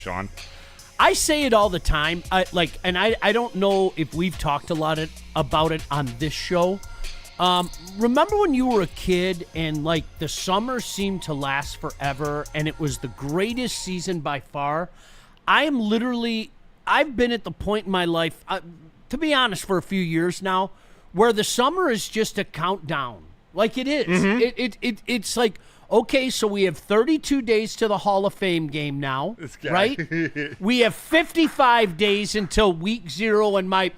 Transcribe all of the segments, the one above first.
Sean? I say it all the time. I don't know if we've talked a lot about it on this show. Remember when you were a kid and like the summer seemed to last forever and it was the greatest season by far? I've been at the point in my life, to be honest, for a few years now, where the summer is just a countdown. Like it is. Mm-hmm. It's like, okay, so we have 32 days to the Hall of Fame game now, right? We have 55 days until week 0 and my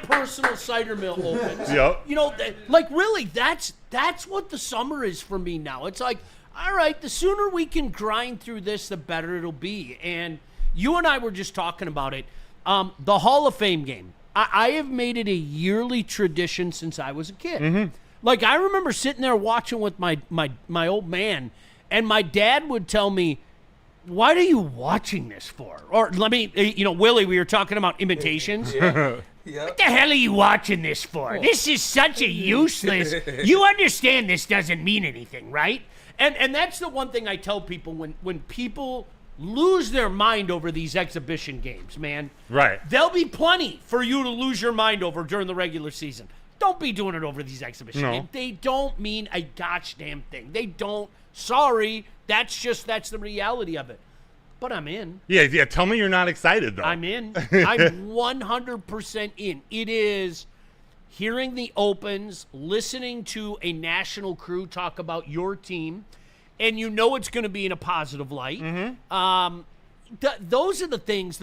personal cider mill opens. Yep. You know, like really, that's what the summer is for me now. It's like, all right, the sooner we can grind through this, the better it'll be. And you and I were just talking about it. The Hall of Fame game. I have made it a yearly tradition since I was a kid. Mm-hmm. Like, I remember sitting there watching with my old man, and my dad would tell me, what are you watching this for? Or Willie, we were talking about imitations. Yeah. What the hell are you watching this for? This is such a useless... You understand this doesn't mean anything, right? And that's the one thing I tell people when people lose their mind over these exhibition games, man. Right. There'll be plenty for you to lose your mind over during the regular season. Don't be doing it over these exhibition games. They don't mean a gosh damn thing. They don't. Sorry. That's the reality of it. But I'm in. Yeah. Tell me you're not excited, though. I'm in. I'm 100% in. It is hearing the opens, listening to a national crew talk about your team, and you know it's going to be in a positive light. Mm-hmm. Those are the things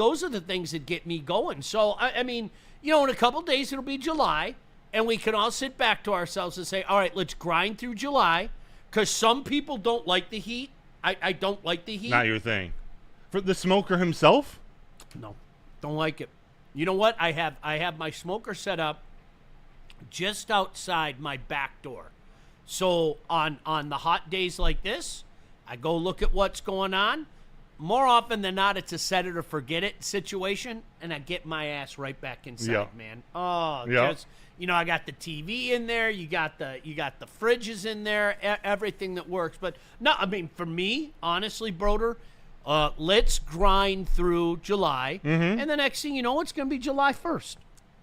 that get me going. So, I mean, in a couple days it'll be July. And we can all sit back to ourselves and say, all right, let's grind through July, because some people don't like the heat. I don't like the heat. Not your thing. For the smoker himself? No, don't like it. You know what? I have my smoker set up just outside my back door. So on the hot days like this, I go look at what's going on. More often than not, it's a set it or forget it situation, and I get my ass right back inside, man. Oh, just... I got the TV in there. You got the fridges in there. Everything that works. But no, I mean, for me, honestly, Broder, let's grind through July, and the next thing you know, it's going to be July 1st,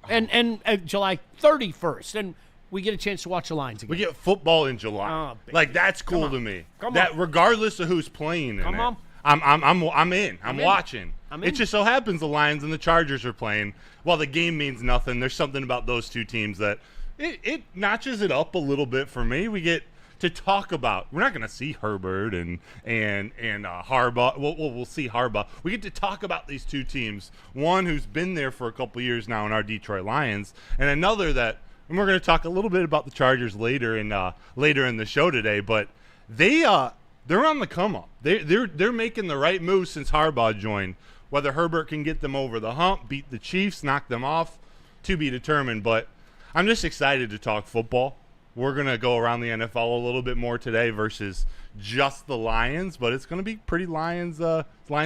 and July 31st, and we get a chance to watch the Lions again. We get football in July. That's cool to me. That regardless of who's playing in it. I'm in. I'm watching. It just so happens the Lions and the Chargers are playing. While the game means nothing, there's something about those two teams that it notches it up a little bit for me. We get to talk about. We're not going to see Herbert and Harbaugh. We'll see Harbaugh. We get to talk about these two teams. One who's been there for a couple years now in our Detroit Lions, and another that. And we're going to talk a little bit about the Chargers later in the show today. But they're on the come up. They're making the right move since Harbaugh joined. Whether Herbert can get them over the hump, beat the Chiefs, knock them off, to be determined. But I'm just excited to talk football. We're going to go around the NFL a little bit more today versus just the Lions, but it's going to be pretty Lions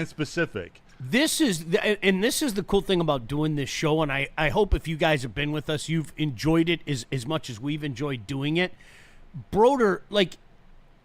specific. This is the cool thing about doing this show, and I hope if you guys have been with us, you've enjoyed it as much as we've enjoyed doing it. Broder, like,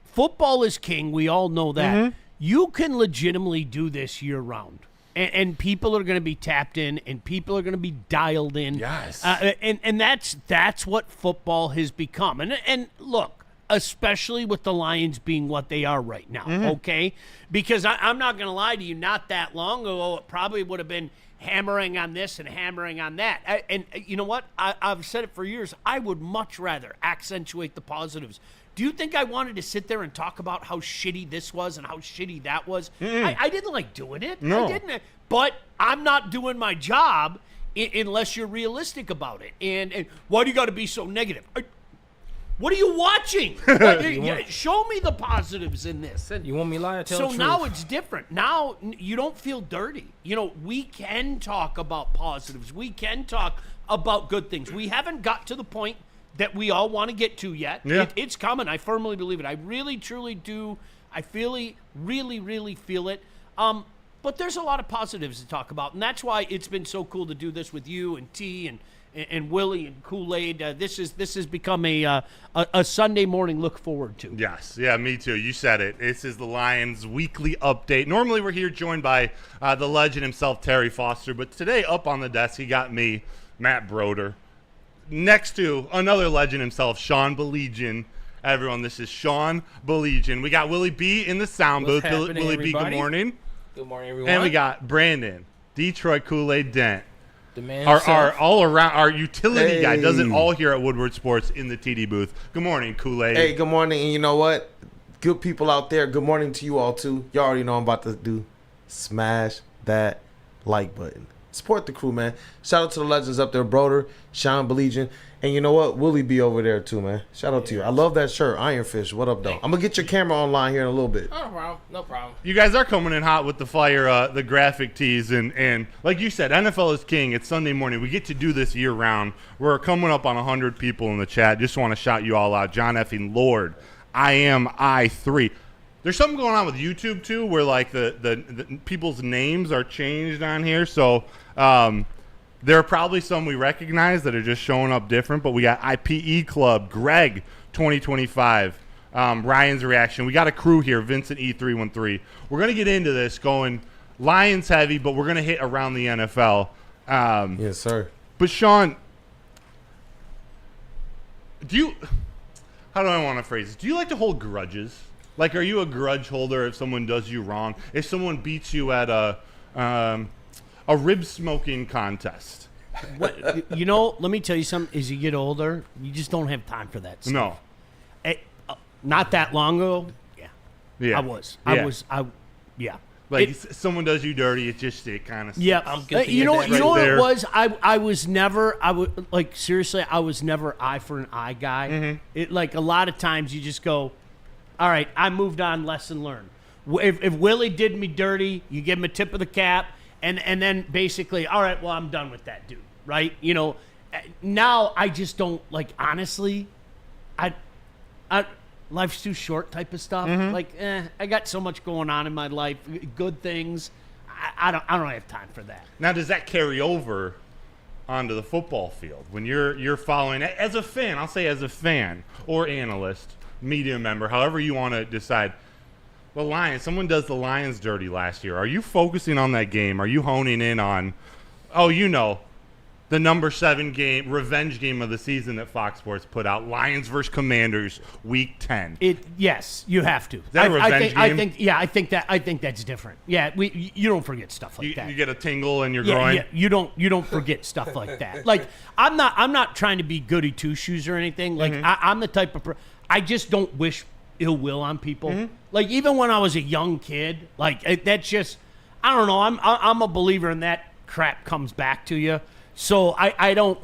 football is king. We all know that. Mm-hmm. You can legitimately do this year-round. And people are going to be tapped in, and people are going to be dialed in. Yes. And that's what football has become. And look, especially with the Lions being what they are right now, okay? Because I'm not going to lie to you, not that long ago, it probably would have been hammering on this and hammering on that. And you know what? I've said it for years. I would much rather accentuate the positives. Do you think I wanted to sit there and talk about how shitty this was and how shitty that was? I didn't like doing it. No. I didn't. But I'm not doing my job unless you're realistic about it. And why do you got to be so negative? What are you watching? Show me the positives in this. And you want me to lie or tell the truth? So now it's different. Now you don't feel dirty. We can talk about positives. We can talk about good things. We haven't got to the point that we all want to get to yet. Yeah. It's coming. I firmly believe it. I really, truly do. I really, really feel it. But there's a lot of positives to talk about, and that's why it's been so cool to do this with you and T and Willie and Kool-Aid. This has become a Sunday morning look forward to. Yes, yeah, me too. You said it. This is the Lions weekly update. Normally we're here joined by the legend himself, Terry Foster, but today up on the desk he got me, Matt Broder, next to another legend himself, Sean Baligian. Everyone, this is Sean Baligian. We got Willie B in the sound booth. Willie B, good morning. Good morning, everyone. And we got Brandon, Detroit Kool-Aid Dent. The man our all around, our utility guy does it all here at Woodward Sports in the TD booth. Good morning, Kool-Aid. Hey, good morning. And you know what? Good people out there, good morning to you all, too. You already know I'm about to do. Smash that like button. Support the crew, man. Shout out to the legends up there, Broder, Sean Baligian. And you know what? Willie be over there, too, man. Shout out to you. I love that shirt. Ironfish. What up, though? I'm going to get your camera online here in a little bit. No problem. No problem. You guys are coming in hot with the fire, the graphic tees. And like you said, NFL is king. It's Sunday morning. We get to do this year-round. We're coming up on 100 people in the chat. Just want to shout you all out. John effing Lord. I am I3. There's something going on with YouTube, too, where, like, the people's names are changed on here. So, there are probably some we recognize that are just showing up different, but we got IPE Club, Greg 2025, Ryan's reaction. We got a crew here, Vincent E313. We're going to get into this going Lions heavy, but we're going to hit around the NFL. Yes, sir. But Sean, how do I want to phrase this? Do you like to hold grudges? Like, are you a grudge holder if someone does you wrong? If someone beats you at a rib smoking contest? What, let me tell you something. As you get older, you just don't have time for that stuff. No. Not that long ago, yeah. Yeah. Like, someone does you dirty, it kind of. Yeah. You know what it was? I was never. Seriously, I was never eye for an eye guy. Mm-hmm. Like, a lot of times you just go, all right, I moved on. Lesson learned. If Willie did me dirty, you give him a tip of the cap. And then basically, all right, well, I'm done with that dude, right? Now I just don't, like, honestly, I life's too short type of stuff. Mm-hmm. I got so much going on in my life, good things. I don't have time for that. Now, does that carry over onto the football field when you're following as a fan? I'll say as a fan or analyst, media member, however you want to decide. The Lions, someone does the Lions dirty last year. Are you focusing on that game? Are you honing in on, the number 7 game, revenge game of the season that Fox Sports put out, Lions versus Commanders, Week 10? Yes, you have to. Is that a revenge game? I think that's different. Yeah, you don't forget stuff like that. You get a tingle in your groin. Yeah, you don't forget stuff like that. Like, I'm not trying to be goody two shoes or anything. Like, mm-hmm. I'm the type of I just don't wish ill will on people. Mm-hmm. Like, even when I was a young kid, like, that's just, I don't know. I'm a believer in that crap comes back to you. So I don't.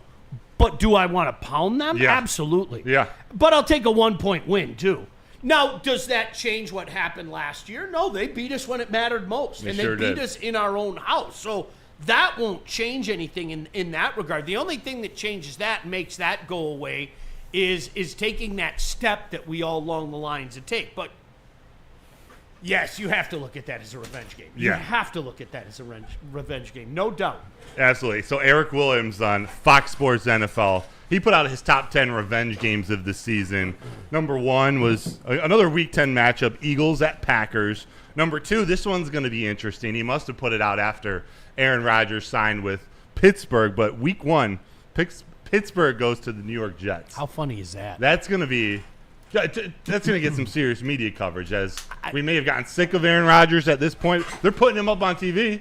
But do I want to pound them? Yeah. Absolutely. Yeah. But I'll take a 1-point win too. Now, does that change what happened last year? No, they beat us when it mattered most, and they beat us in our own house. So that won't change anything in that regard. The only thing that changes that and makes that go away is taking that step that we all along the lines to take. But yes, you have to look at that as a revenge game. You have to look at that as a revenge game, no doubt. Absolutely. So Eric Williams on Fox Sports NFL, he put out his top 10 revenge games of the season. Number 1 was another Week 10 matchup, Eagles at Packers. Number 2, this one's going to be interesting. He must have put it out after Aaron Rodgers signed with Pittsburgh, but Week 1, Pittsburgh goes to the New York Jets. How funny is that? That's going to get some serious media coverage, as we may have gotten sick of Aaron Rodgers at this point. They're putting him up on TV.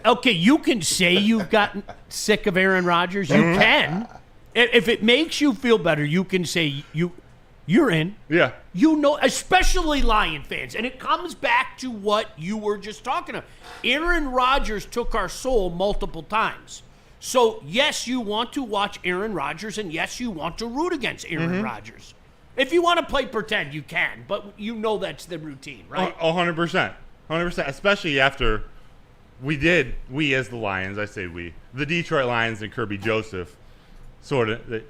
Okay, you can say you've gotten sick of Aaron Rodgers. You can. If it makes you feel better, you can say you're in. Yeah. Especially Lion fans. And it comes back to what you were just talking about. Aaron Rodgers took our soul multiple times. So, yes, you want to watch Aaron Rodgers, and yes, you want to root against Aaron Rodgers. If you want to play pretend, you can, but that's the routine, right? 100%. 100%, especially after we as the Lions, I say we, the Detroit Lions and Kirby Joseph, sort of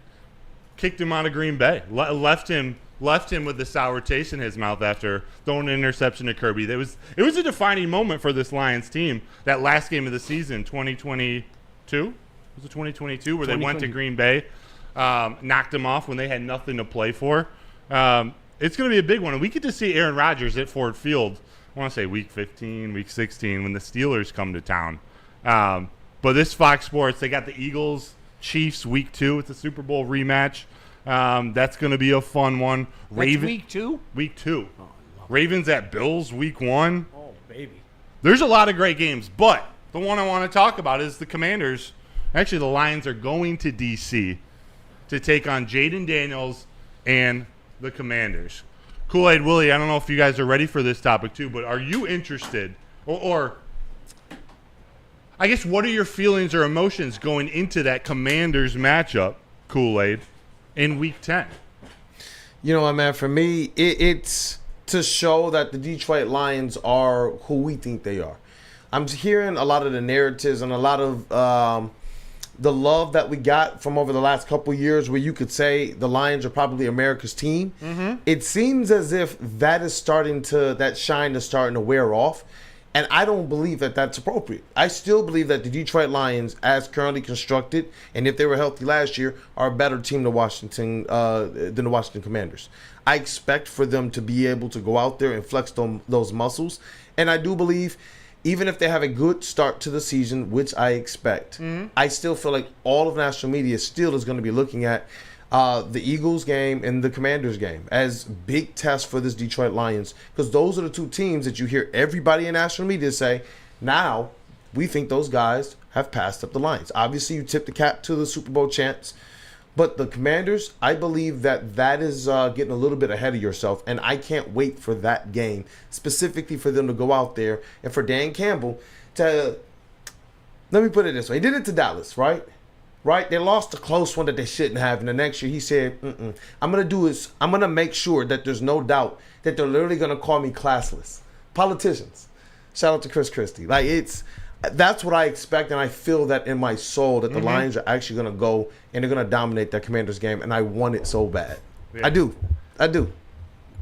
kicked him out of Green Bay, left him left him with the sour taste in his mouth after throwing an interception to Kirby. It was a defining moment for this Lions team. That last game of the season, 2022, was it 2022, where they went to Green Bay, knocked them off when they had nothing to play for. It's going to be a big one, and we get to see Aaron Rodgers at Ford Field. I want to say week 15, week 16, when the Steelers come to town. But this Fox Sports, they got the Eagles, Chiefs week 2. It's a Super Bowl rematch. That's going to be a fun one. Week 2? Week 2. Oh, Ravens at Bills week 1. Oh, baby. There's a lot of great games, but the one I want to talk about is the Commanders. Actually, the Lions are going to D.C. to take on Jaden Daniels and the Commanders. Kool-Aid Willie, I don't know if you guys are ready for this topic too, but are you interested, or I guess what are your feelings or emotions going into that Commanders matchup, Kool-Aid, in Week 10? You know what, man? For me, it's to show that the Detroit Lions are who we think they are. I'm hearing a lot of the narratives and a lot of the love that we got from over the last couple of years, where you could say the Lions are probably America's team. Mm-hmm. It seems as if that shine is starting to wear off, and I don't believe that that's appropriate. I still believe that the Detroit Lions, as currently constructed, and if they were healthy last year, are a better team than the Washington Commanders. I expect for them to be able to go out there and flex those muscles, and I do believe, even if they have a good start to the season, which I expect, I still feel like all of national media still is going to be looking at the Eagles game and the Commanders game as big tests for this Detroit Lions, because those are the two teams that you hear everybody in national media say, now we think those guys have passed up the Lions. Obviously, you tip the cap to the Super Bowl champs, but the Commanders, I believe that is getting a little bit ahead of yourself, and I can't wait for that game, specifically for them to go out there and for Dan Campbell to, let me put it this way, he did it to Dallas, right? They lost a close one that they shouldn't have, and the next year he said, I'm going to make sure that there's no doubt that they're literally going to call me classless. Politicians. Shout out to Chris Christie. That's what I expect, and I feel that in my soul that the Lions are actually going to go and they're going to dominate that Commanders game, and I want it so bad. Yeah. I do.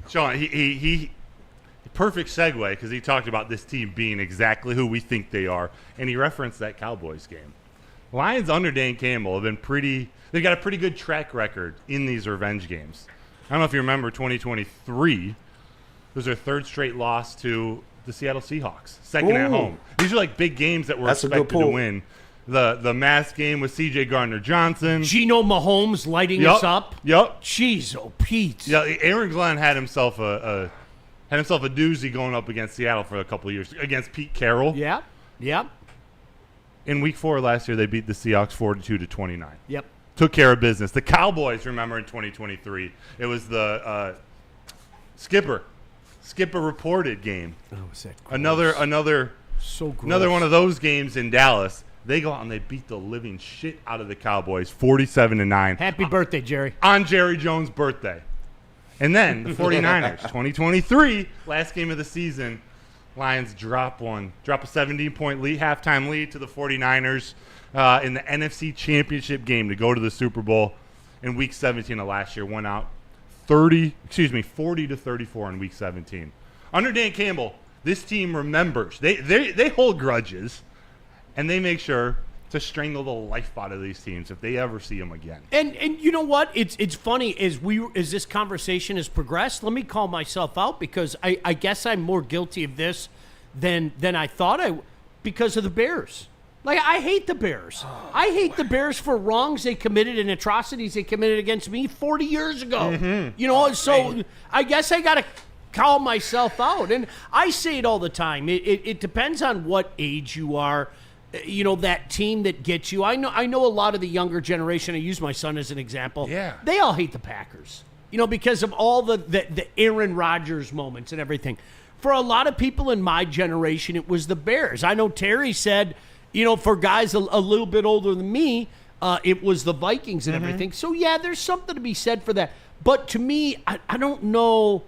Sean, he perfect segue, because he talked about this team being exactly who we think they are, and he referenced that Cowboys game. Lions under Dan Campbell have been they've got a pretty good track record in these revenge games. I don't know if you remember 2023. It was their third straight loss to the Seattle Seahawks, second at home. These are like big games that we're expected to win. The mass game with C.J. Gardner-Johnson. Geno Mahomes lighting us up. Yep. Jeez, oh Pete. Yeah, Aaron Glenn had himself a doozy going up against Seattle for a couple of years against Pete Carroll. Yeah. In Week 4 last year, they beat the Seahawks 42-29. Yep. Took care of business. The Cowboys, remember, in 2023, it was the Skipper reported game. Oh, was that gross. Another one of those games in Dallas. They go out and they beat the living shit out of the Cowboys, 47-9. Happy birthday, Jerry. On Jerry Jones' birthday. And then the 49ers, 2023, last game of the season, Lions drop a 17-point lead, halftime lead to the 49ers in the NFC Championship game to go to the Super Bowl in Week 17 of last year. Went out 40-34 in Week 17. Under Dan Campbell, this team remembers. They hold grudges, and they make sure to strangle the life out of these teams if they ever see them again. And you know what? It's funny as this conversation has progressed. Let me call myself out, because I guess I'm more guilty of this than I thought because of the Bears. Like, I hate the Bears. I hate the Bears for wrongs they committed and atrocities they committed against me 40 years ago. Mm-hmm. You know, so I guess I got to call myself out. And I say it all the time. It depends on what age you are. You know, that team that gets you. I know a lot of the younger generation. I use my son as an example. Yeah. They all hate the Packers. You know, because of all the Aaron Rodgers moments and everything. For a lot of people in my generation, it was the Bears. I know Terry said, you know, for guys a little bit older than me, it was the Vikings and everything. So, yeah, there's something to be said for that. But to me, I don't know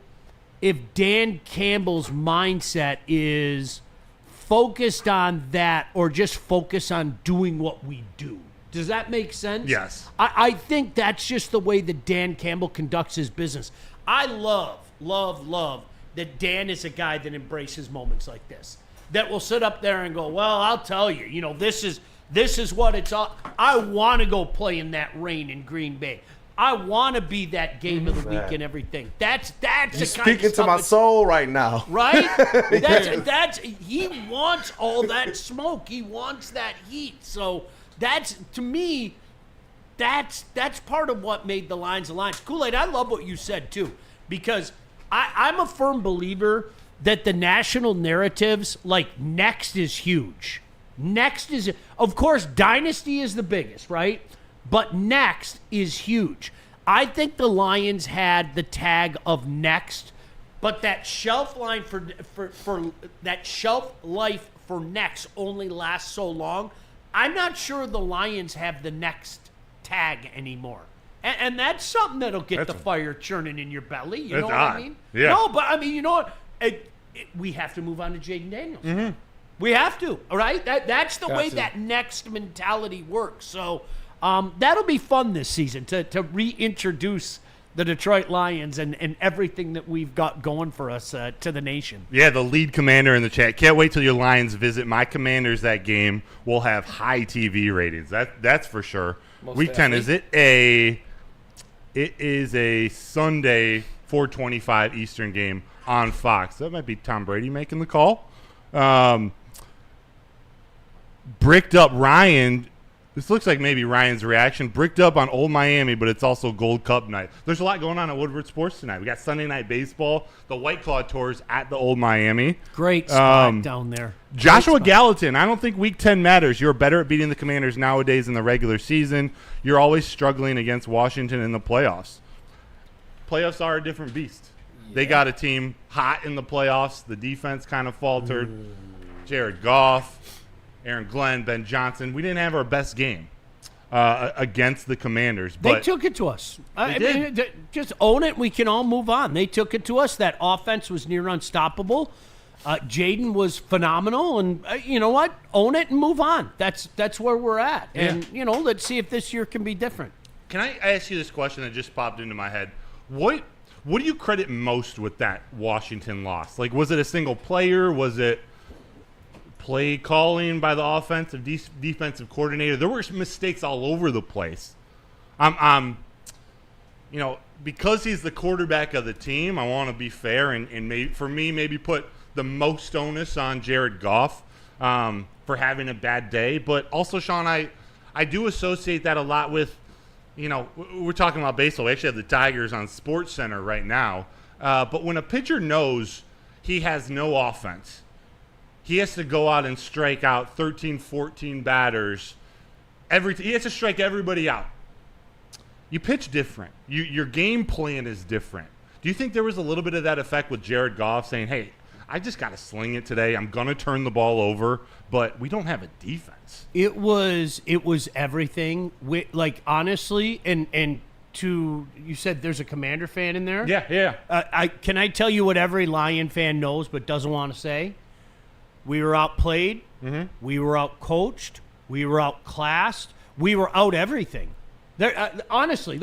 if Dan Campbell's mindset is focused on that or just focus on doing what we do. Does that make sense? Yes. I think that's just the way that Dan Campbell conducts his business. I love that Dan is a guy that embraces moments like this. That will sit up there and go, well, I'll tell you, this is what it's all. I want to go play in that rain in Green Bay. I want to be that game of the week and everything. That's You're the kind of speaking stuff to my soul right now. right? That's he wants all that smoke. He wants that heat. So that's, to me, that's part of what made the Lions the Lions. Kool-Aid, I love what you said too, because I'm a firm believer that the national narratives, like next is huge. Next is, of course, dynasty is the biggest, right? But next is huge. I think the Lions had the tag of next, but that shelf line for that shelf life for next only lasts so long. I'm not sure the Lions have the next tag anymore. And that's something that'll get the fire churning in your belly. You know what I mean? Yeah. No, but I mean, you know what? We have to move on to Jaden Daniels. Mm-hmm. We have to, all right? That's the way that next mentality works. So that'll be fun this season to reintroduce the Detroit Lions and everything that we've got going for us to the nation. Yeah, the lead commander in the chat. Can't wait till your Lions visit my Commanders that game. Will have high TV ratings. That's for sure. Most Week 10, is it is a Sunday 4:25 Eastern game on Fox. That might be Tom Brady making the call. Bricked up Ryan. This looks like maybe Ryan's reaction. Bricked up on Old Miami, but it's also Gold Cup night. There's a lot going on at Woodward Sports tonight. We got Sunday Night Baseball, the White Claw Tours at the Old Miami. Great spot down there. Joshua Gallatin, I don't think Week 10 matters. You're better at beating the Commanders nowadays in the regular season. You're always struggling against Washington in the playoffs. Playoffs are a different beast. Yeah. They got a team hot in the playoffs. The defense kind of faltered. Jared Goff, Aaron Glenn, Ben Johnson. We didn't have our best game against the Commanders. But they took it to us. I mean, just own it. We can all move on. They took it to us. That offense was near unstoppable. Jaden was phenomenal. And you know what? Own it and move on. That's where we're at. Yeah. And, let's see if this year can be different. Can I ask you this question that just popped into my head? What do you credit most with that Washington loss? Like, was it a single player? Was it play calling by the offensive defensive coordinator? There were mistakes all over the place. Because he's the quarterback of the team, I want to be fair and maybe put the most onus on Jared Goff for having a bad day. But also, Sean, I do associate that a lot with, we're talking about baseball. We actually have the Tigers on Sports Center right now. But when a pitcher knows he has no offense, he has to go out and strike out 13, 14 batters. He has to strike everybody out. You pitch different. Your game plan is different. Do you think there was a little bit of that effect with Jared Goff saying, hey, I just got to sling it today. I'm going to turn the ball over, but we don't have a defense. It was everything. Honestly, and you said there's a Commander fan in there? Yeah. Can I tell you what every Lion fan knows but doesn't want to say? We were outplayed. Mm-hmm. We were outcoached. We were outclassed. We were out everything. Honestly,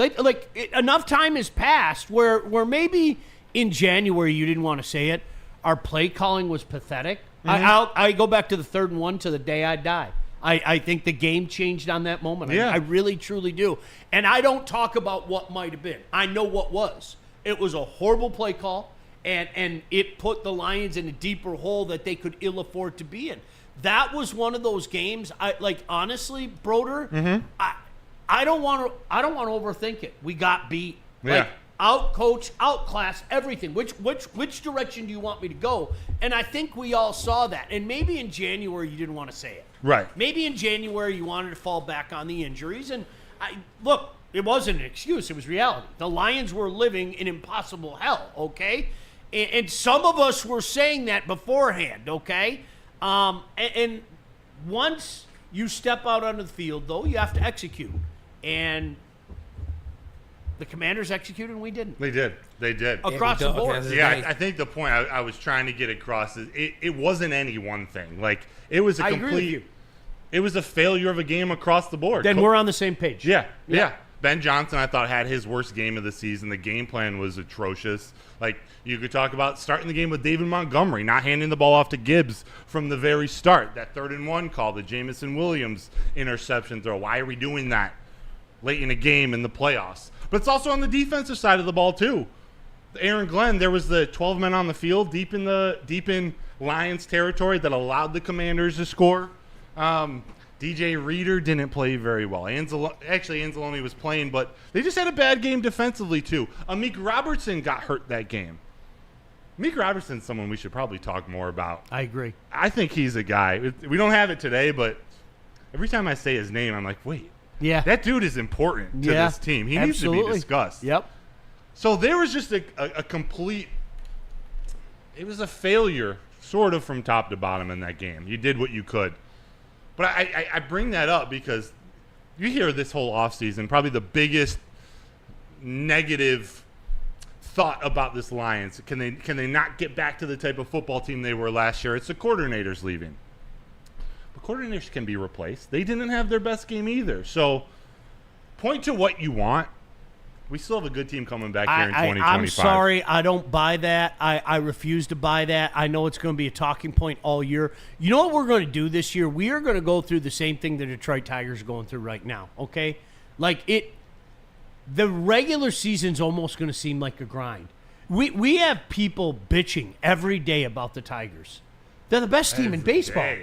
enough time has passed where maybe in January you didn't want to say it. Our play calling was pathetic. Mm-hmm. I go back to the 3rd and 1 to the day I die. I think the game changed on that moment. Yeah. I really, truly do. And I don't talk about what might have been. I know what was. It was a horrible play call, and it put the Lions in a deeper hole that they could ill afford to be in. That was one of those games. Honestly, Broder, mm-hmm. I don't want to overthink it. We got beat. Yeah. Out-coach, outclass, everything. Which direction do you want me to go? And I think we all saw that. And maybe in January you didn't want to say it. Right. Maybe in January you wanted to fall back on the injuries. And look, it wasn't an excuse. It was reality. The Lions were living in impossible hell, okay? And some of us were saying that beforehand, okay? And once you step out onto the field, though, you have to execute. And the Commanders executed and we didn't. They did. Across the board. Yeah, I think the point I was trying to get across is it wasn't any one thing. Like, it was a complete – it was a failure of a game across the board. Then we're on the same page. Yeah. Ben Johnson, I thought, had his worst game of the season. The game plan was atrocious. Like, you could talk about starting the game with David Montgomery, not handing the ball off to Gibbs from the very start. That 3rd-and-1 call, the Jameson Williams interception throw. Why are we doing that late in a game in the playoffs? But it's also on the defensive side of the ball, too. Aaron Glenn, there was the 12 men on the field deep in Lions territory that allowed the Commanders to score. DJ Reader didn't play very well. Anzalone was playing, but they just had a bad game defensively, too. Amik Robertson got hurt that game. Amik Robertson's someone we should probably talk more about. I agree. I think he's a guy. We don't have it today, but every time I say his name, I'm like, wait. Yeah. That dude is important to this team. He needs to be discussed. Yep. So there was just a complete – it was a failure sort of from top to bottom in that game. You did what you could. But I bring that up because you hear this whole offseason, probably the biggest negative thought about this Lions. Can they not get back to the type of football team they were last year? It's the coordinators leaving. But coordinators can be replaced. They didn't have their best game either. So point to what you want. We still have a good team coming back here in 2025. I'm sorry, I don't buy that. I refuse to buy that. I know it's going to be a talking point all year. You know what we're going to do this year? We are going to go through the same thing the Detroit Tigers are going through right now, okay? The regular season's almost going to seem like a grind. We have people bitching every day about the Tigers. They're the best team in baseball.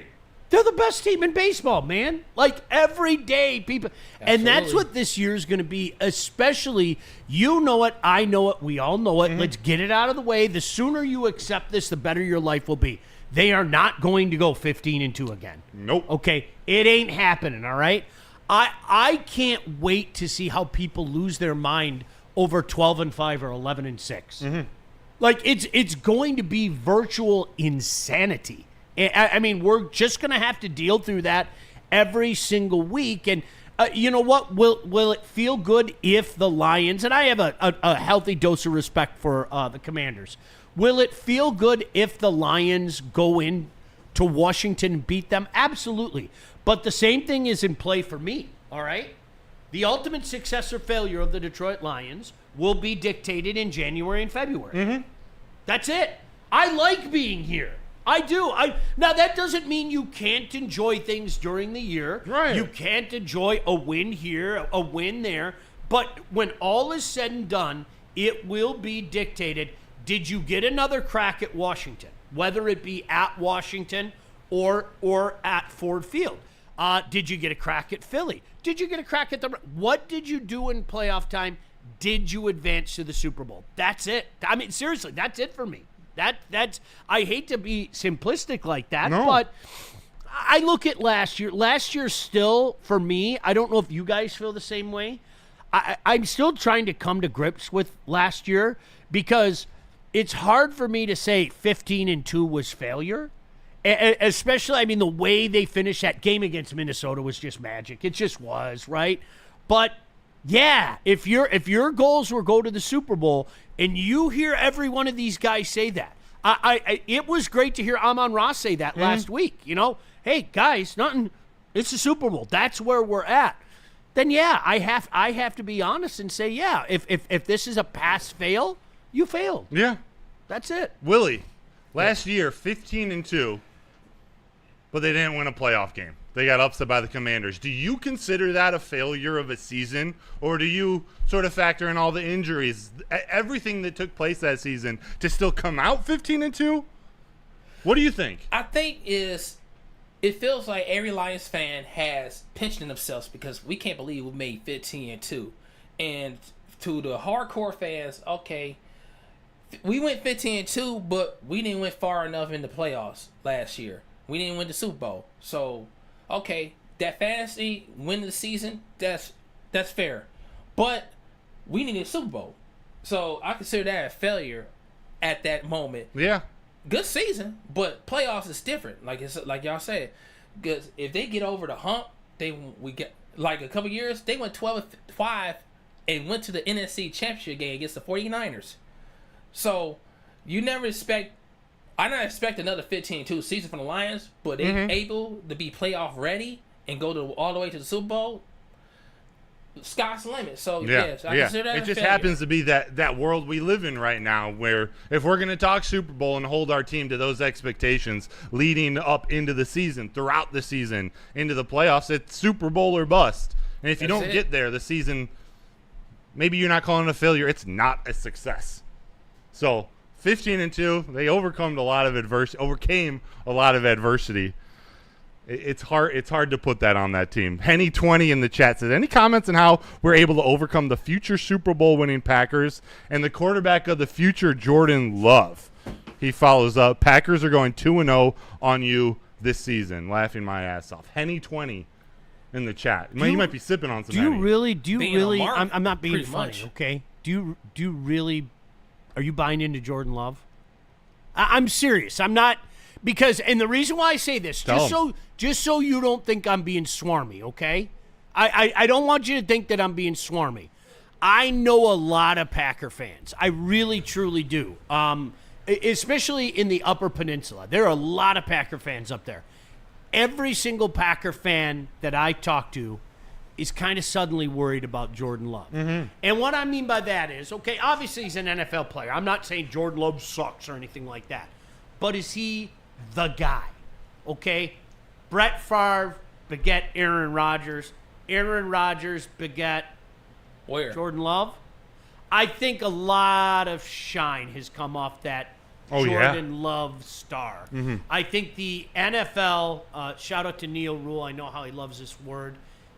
They're the best team in baseball, man. Like, every day, people. Absolutely. And that's what this year's going to be, especially, you know it, I know it, we all know it. Mm-hmm. Let's get it out of the way. The sooner you accept this, the better your life will be. They are not going to go 15-2 again. Nope. Okay? It ain't happening, all right? I can't wait to see how people lose their mind over 12-5 or 11-6. Mm-hmm. Like, it's going to be virtual insanity. I mean, we're just going to have to deal through that every single week. And you know what? Will it feel good if the Lions, and I have a healthy dose of respect for the Commanders, will it feel good if the Lions go in to Washington and beat them? Absolutely. But the same thing is in play for me, all right? The ultimate success or failure of the Detroit Lions will be dictated in January and February. Mm-hmm. That's it. I like being here. I do. Now, that doesn't mean you can't enjoy things during the year. Right. You can't enjoy a win here, a win there. But when all is said and done, it will be dictated. Did you get another crack at Washington, whether it be at Washington or at Ford Field? Did you get a crack at Philly? Did you get a crack at what did you do in playoff time? Did you advance to the Super Bowl? That's it. I mean, seriously, that's it for me. That's I hate to be simplistic like that, but I look at last year. Last year still, for me, I don't know if you guys feel the same way. I'm still trying to come to grips with last year because it's hard for me to say 15-2 was failure. Especially, I mean, the way they finished that game against Minnesota was just magic. It just was, right? But yeah, if your goals were go to the Super Bowl, and you hear every one of these guys say that, it was great to hear Amon-Ra say that last week. You know, hey guys, nothing. It's the Super Bowl. That's where we're at. Then yeah, I have to be honest and say yeah. If this is a pass fail, you failed. Yeah, that's it. Willie, last year 15-2, but they didn't win a playoff game. They got upset by the Commanders. Do you consider that a failure of a season, or do you sort of factor in all the injuries, everything that took place that season, to still come out 15-2? What do you think? I think it feels like every Lions fan has pinched in themselves because we can't believe we made 15-2. And to the hardcore fans, okay, we went 15-2, but we didn't went far enough in the playoffs last year. We didn't win the Super Bowl. So, okay, that fantasy win the season, that's fair. But we needed a Super Bowl. So I consider that a failure at that moment. Yeah. Good season, but playoffs is different. Like y'all said. Because if they get over the hump, we get like a couple years, they went 12-5 and went to the NFC Championship game against the 49ers. So you never expect. I don't expect another 15-2 season from the Lions, but they're able to be playoff ready and go all the way to the Super Bowl. sky's the limit. So yes, I consider that it a just failure. happens to be that world we live in right now, where if we're going to talk Super Bowl and hold our team to those expectations leading up into the season, throughout the season, into the playoffs, it's Super Bowl or bust. And if you don't get there, the season, maybe you're not calling it a failure. It's not a success. So 15-2, they overcame a lot of adversity. It's hard to put that on that team. Henny 20 in the chat says, any comments on how we're able to overcome the future Super Bowl winning Packers and the quarterback of the future, Jordan Love? He follows up, Packers are going 2-0 on you this season. Laughing my ass off. Henny 20 in the chat. You might be sipping on some Do you Henny. really I'm not being pretty funny, much. okay? Do you really, are you buying into Jordan Love? I'm serious. I'm not, because, and the reason why I say this, just so you don't think I'm being swarmy, okay? I don't want you to think that I'm being swarmy. I know a lot of Packer fans. I really, truly do. Especially in the Upper Peninsula. There are a lot of Packer fans up there. Every single Packer fan that I talk to is kind of suddenly worried about Jordan Love. Mm-hmm. And what I mean by that is, okay, obviously he's an NFL player. I'm not saying Jordan Love sucks or anything like that. But is he the guy? Okay? Brett Favre beget Aaron Rodgers. Aaron Rodgers beget Jordan Love. I think a lot of shine has come off that Jordan Love star. Mm-hmm. I think the NFL, shout out to Neil Rule, I know how he loves this word,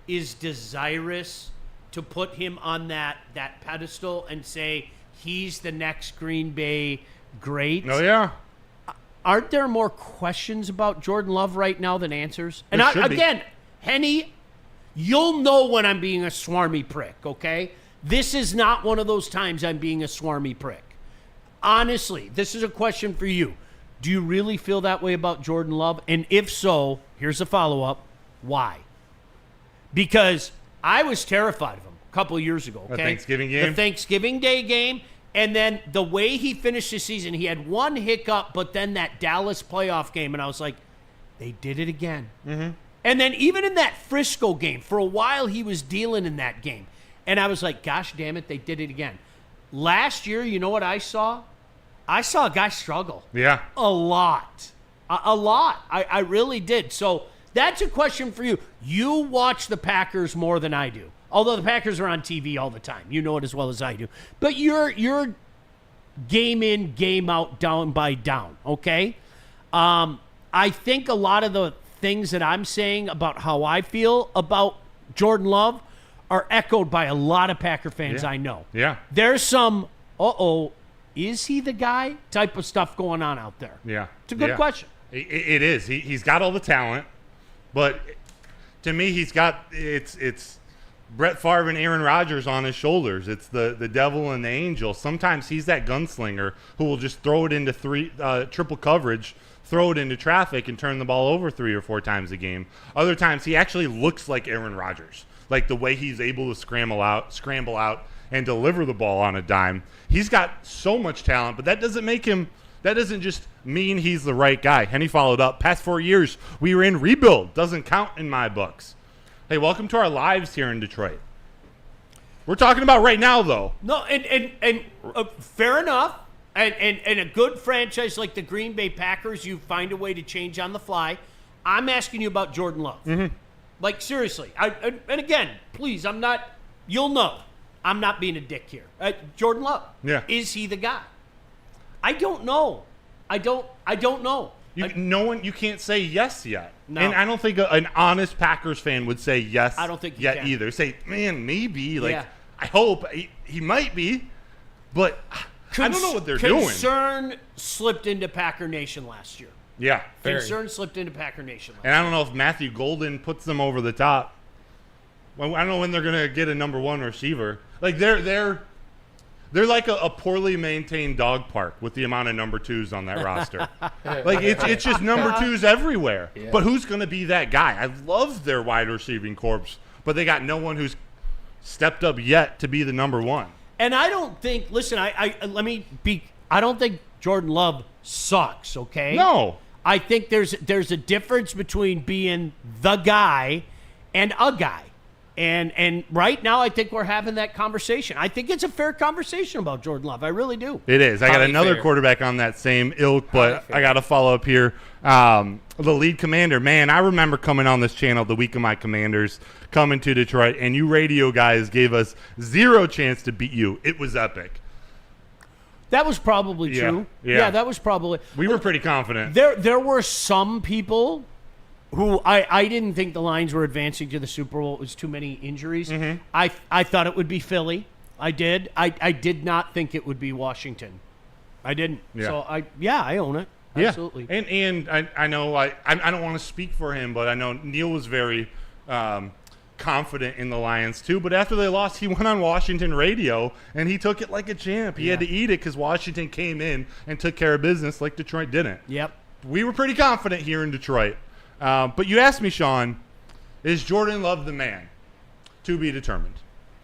is desirous to put him on that pedestal and say he's the next Green Bay great. Oh, yeah. Aren't there more questions about Jordan Love right now than answers? And again, Henny, you'll know when I'm being a swarmy prick, okay? This is not one of those times I'm being a swarmy prick. Honestly, this is a question for you. Do you really feel that way about Jordan Love? And if so, here's a follow-up. Why? Because I was terrified of him a couple of years ago, okay? The Thanksgiving game? The Thanksgiving Day game. And then the way he finished the season, he had one hiccup, but then that Dallas playoff game, and I was like, they did it again. Mm-hmm. And then even in that Frisco game, for a while he was dealing in that game. And I was like, gosh damn it, they did it again. Last year, you know what I saw? I saw a guy struggle. Yeah. A lot. A lot. I really did. So that's a question for you. You watch the Packers more than I do. Although the Packers are on TV all the time. You know it as well as I do. But you're game in, game out, down by down, okay? I think a lot of the things that I'm saying about how I feel about Jordan Love are echoed by a lot of Packer fans I know. Yeah. There's some, is he the guy type of stuff going on out there. Yeah. It's a good question. It is. He's got all the talent, but to me, he's got it's Brett Favre and Aaron Rodgers on his shoulders. It's the devil and the angel. Sometimes he's that gunslinger who will just throw it into triple coverage, throw it into traffic, and turn the ball over 3 or 4 times a game. Other times he actually looks like Aaron Rodgers, like the way he's able to scramble out and deliver the ball on a dime. He's got so much talent, but that doesn't just mean he's the right guy. Henny followed up. Past 4 years, we were in rebuild. Doesn't count in my books. Hey, welcome to our lives here in Detroit. We're talking about right now, though. No, and fair enough. And a good franchise like the Green Bay Packers, you find a way to change on the fly. I'm asking you about Jordan Love. Mm-hmm. Like, seriously. And again, please, you'll know. I'm not being a dick here. Jordan Love. Yeah. Is he the guy? I don't know. I don't know. You can't say yes yet. No. And I don't think an honest Packers fan would say yes I don't think you yet can. either. Say, man, maybe. Like, Yeah. I hope. He might be. But I don't know what they're doing. Concern slipped into Packer Nation last year. Yeah. Concern slipped into Packer Nation last year. And I don't know if Matthew Golden puts them over the top. Well, I don't know when they're going to get a number 1 receiver. Like, they're like a poorly maintained dog park with the amount of number 2s on that roster. Like, it's just number 2s everywhere. Yeah. But who's going to be that guy? I love their wide receiving corps, but they got no one who's stepped up yet to be the number 1. And I don't think, listen, I don't think Jordan Love sucks, okay? No. I think there's a difference between being the guy and a guy. And right now, I think we're having that conversation. I think it's a fair conversation about Jordan Love. I really do. It is. I got another quarterback on that same ilk, but I got to follow up here. The lead commander, man, I remember coming on this channel the week of my Commanders coming to Detroit, and you radio guys gave us zero chance to beat you. It was epic. That was probably true. Yeah, that was probably. We were pretty confident. There were some people who I didn't think the Lions were advancing to the Super Bowl. It was too many injuries. Mm-hmm. I thought it would be Philly. I did. I did not think it would be Washington. I didn't. Yeah. So I own it. Absolutely. Yeah. And I know I don't want to speak for him, but I know Neil was very confident in the Lions too. But after they lost, he went on Washington radio and he took it like a champ. He had to eat it because Washington came in and took care of business like Detroit didn't. Yep. We were pretty confident here in Detroit. But you asked me, Sean, is Jordan Love the man? To be determined.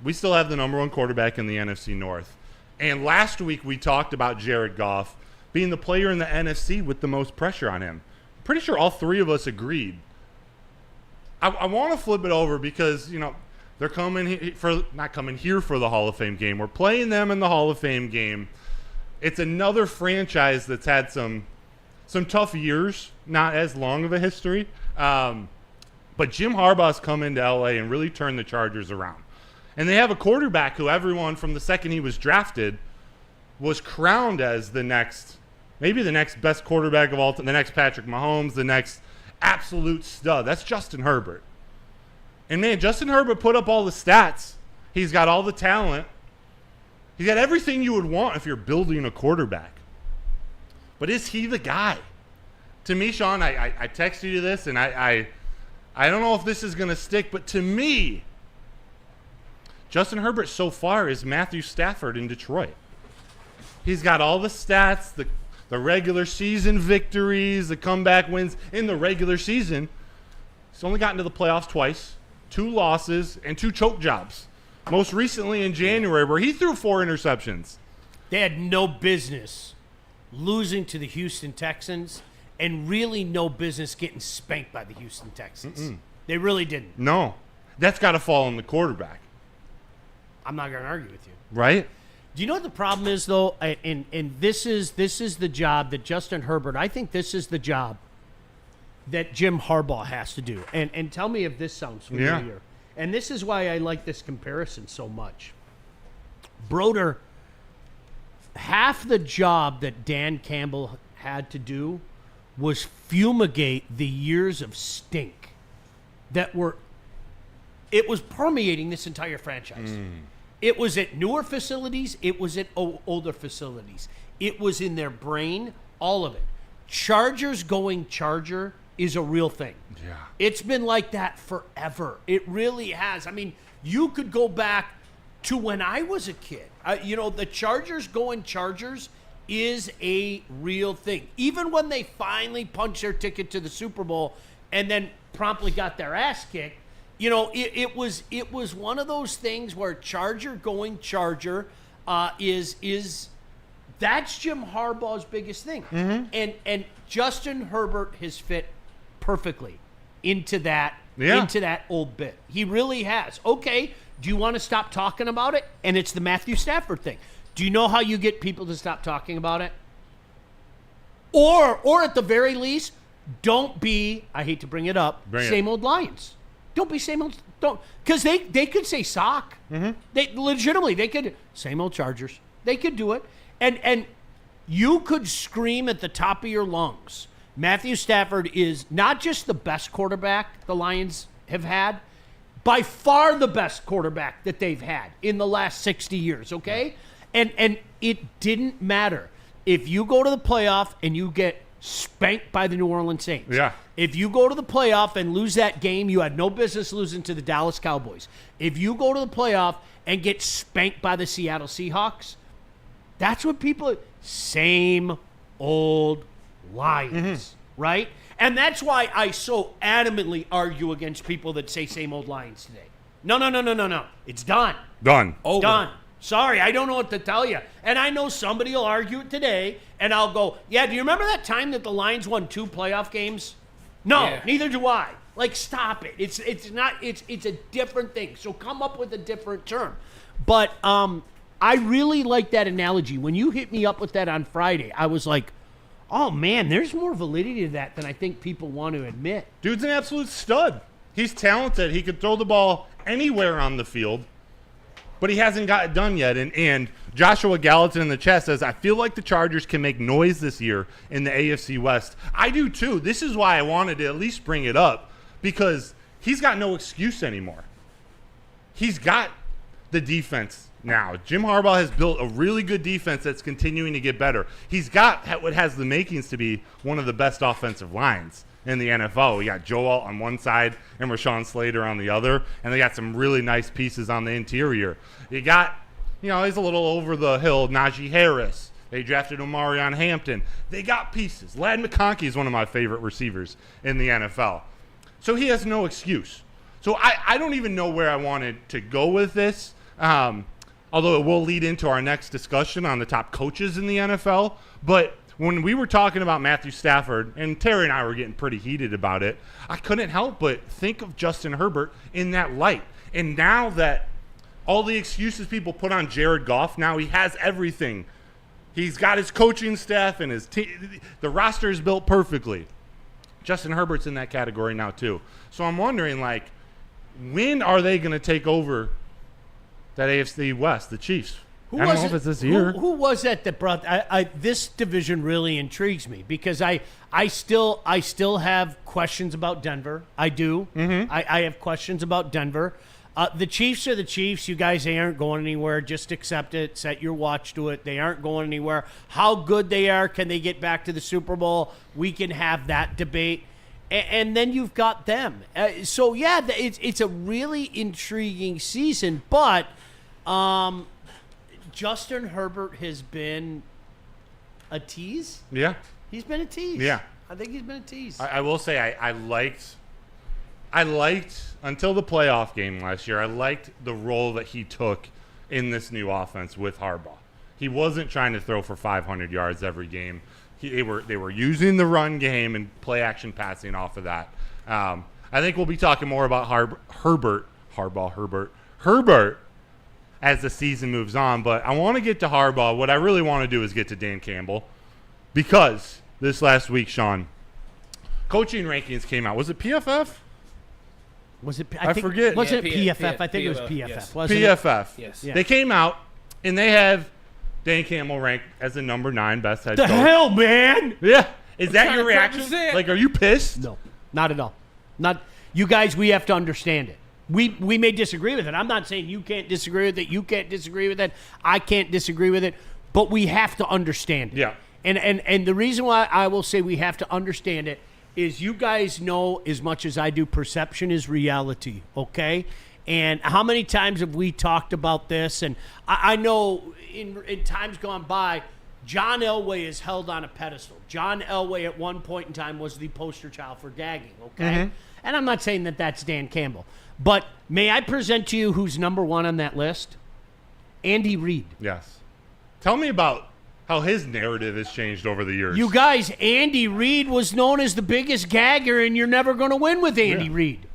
We still have the number one quarterback in the NFC North. And last week we talked about Jared Goff being the player in the NFC with the most pressure on him. I'm pretty sure all three of us agreed. I want to flip it over because, they're not coming here for the Hall of Fame game. We're playing them in the Hall of Fame game. It's another franchise that's had some tough years, not as long of a history. But Jim Harbaugh's come into L.A. and really turned the Chargers around. And they have a quarterback who everyone from the second he was drafted was crowned as maybe the next best quarterback of all time, the next Patrick Mahomes, the next absolute stud. That's Justin Herbert. And, man, Justin Herbert put up all the stats. He's got all the talent. He's got everything you would want if you're building a quarterback. But is he the guy? To me, Sean, I texted you this, and I don't know if this is going to stick, but to me, Justin Herbert so far is Matthew Stafford in Detroit. He's got all the stats, the regular season victories, the comeback wins in the regular season. He's only gotten to the playoffs twice, 2 losses, and 2 choke jobs. Most recently in January, where he threw 4 interceptions. They had no business losing to the Houston Texans and really no business getting spanked by the Houston Texans. Mm-mm. They really didn't. No. That's got to fall on the quarterback. I'm not going to argue with you. Right? Do you know what the problem is, though? And this is the job that Justin Herbert, I think this is the job that Jim Harbaugh has to do. And tell me if this sounds familiar. Yeah. And this is why I like this comparison so much. Broder, half the job that Dan Campbell had to do was fumigate the years of stink that it was permeating this entire franchise. It was at newer facilities. It was at older facilities. It was in their brain, all of it. Chargers going Charger is a real thing. Yeah. It's been like that forever. It really has. I mean, you could go back to when I was a kid. The Chargers going Chargers is a real thing. Even when they finally punched their ticket to the Super Bowl and then promptly got their ass kicked, it was one of those things where Charger going Charger is that's Jim Harbaugh's biggest thing. Mm-hmm. And Justin Herbert has fit perfectly into that old bit. He really has. Okay, do you want to stop talking about it? And it's the Matthew Stafford thing. Do you know how you get people to stop talking about it? Or at the very least, don't be, I hate to bring it up, same old Lions. Don't be same old, because they could say sock. Mm-hmm. They could, same old Chargers. They could do it. And you could scream at the top of your lungs. Matthew Stafford is not just the best quarterback the Lions have had, by far the best quarterback that they've had in the last 60 years, okay? And it didn't matter. If you go to the playoff and you get spanked by the New Orleans Saints. Yeah. If you go to the playoff and lose that game, you had no business losing to the Dallas Cowboys. If you go to the playoff and get spanked by the Seattle Seahawks, that's what same old Lions, right? And that's why I so adamantly argue against people that say same old Lions today. No. It's done. Done. Over. Done. Sorry, I don't know what to tell you. And I know somebody will argue it today, and I'll go, yeah, do you remember that time that the Lions won 2 playoff games? No, Neither do I. Like, stop it. It's a different thing. So come up with a different term. But I really like that analogy. When you hit me up with that on Friday, I was like, oh, man, there's more validity to that than I think people want to admit. Dude's an absolute stud. He's talented. He could throw the ball anywhere on the field, but he hasn't got it done yet. And Joshua Gallatin in the chat says, I feel like the Chargers can make noise this year in the AFC West. I do, too. This is why I wanted to at least bring it up, because he's got no excuse anymore. He's got the defense now. Jim Harbaugh has built a really good defense that's continuing to get better. He's got what has the makings to be one of the best offensive lines in the NFL. We got Joel on one side and Rashawn Slater on the other, and they got some really nice pieces on the interior. You got, he's a little over the hill, Najee Harris. They drafted Omarion Hampton. They got pieces. Ladd McConkey is one of my favorite receivers in the NFL. So he has no excuse. So I don't even know where I wanted to go with this, although it will lead into our next discussion on the top coaches in the NFL. But when we were talking about Matthew Stafford, and Terry and I were getting pretty heated about it, I couldn't help but think of Justin Herbert in that light. And now that all the excuses people put on Jared Goff, now he has everything. He's got his coaching staff and his team. The roster is built perfectly. Justin Herbert's in that category now too. So I'm wondering, when are they going to take over that AFC West, the Chiefs? I don't know if it's this year. Who was that brought this division? Really intrigues me because I still have questions about Denver. I do. Mm-hmm. I have questions about Denver. The Chiefs are the Chiefs. You guys, they aren't going anywhere. Just accept it. Set your watch to it. They aren't going anywhere. How good they are, can they get back to the Super Bowl? We can have that debate. And then you've got them. So, yeah, it's a really intriguing season. But Justin Herbert has been a tease. Yeah. He's been a tease. Yeah. I think he's been a tease. I will say I liked until the playoff game last year, I liked the role that he took in this new offense with Harbaugh. He wasn't trying to throw for 500 yards every game. They were using the run game and play action passing off of that. I think we'll be talking more about Herbert as the season moves on. But I want to get to Harbaugh. What I really want to do is get to Dan Campbell, because this last week, Sean, coaching rankings came out. Was it PFF? Was it? I forget. Wasn't it PFF? I think it was PFF. Yes. Wasn't PFF. It? Yes. Yeah. They came out, and they have Dan Campbell ranked as the number 9 best head coach. The hell, man! Yeah. Is that your reaction? Are you pissed? No, not at all. Not you guys. We have to understand it. We may disagree with it. I'm not saying you can't disagree with it. You can't disagree with it. I can't disagree with it. But we have to understand it. Yeah. And the reason why I will say we have to understand it is you guys know as much as I do, perception is reality, okay? And how many times have we talked about this? And I know in times gone by, John Elway is held on a pedestal. John Elway at one point in time was the poster child for gagging, okay? Mm-hmm. And I'm not saying that that's Dan Campbell. But may I present to you who's number 1 on that list? Andy Reid. Yes. Tell me about how his narrative has changed over the years. You guys, Andy Reid was known as the biggest gagger, and you're never going to win with Andy Reid.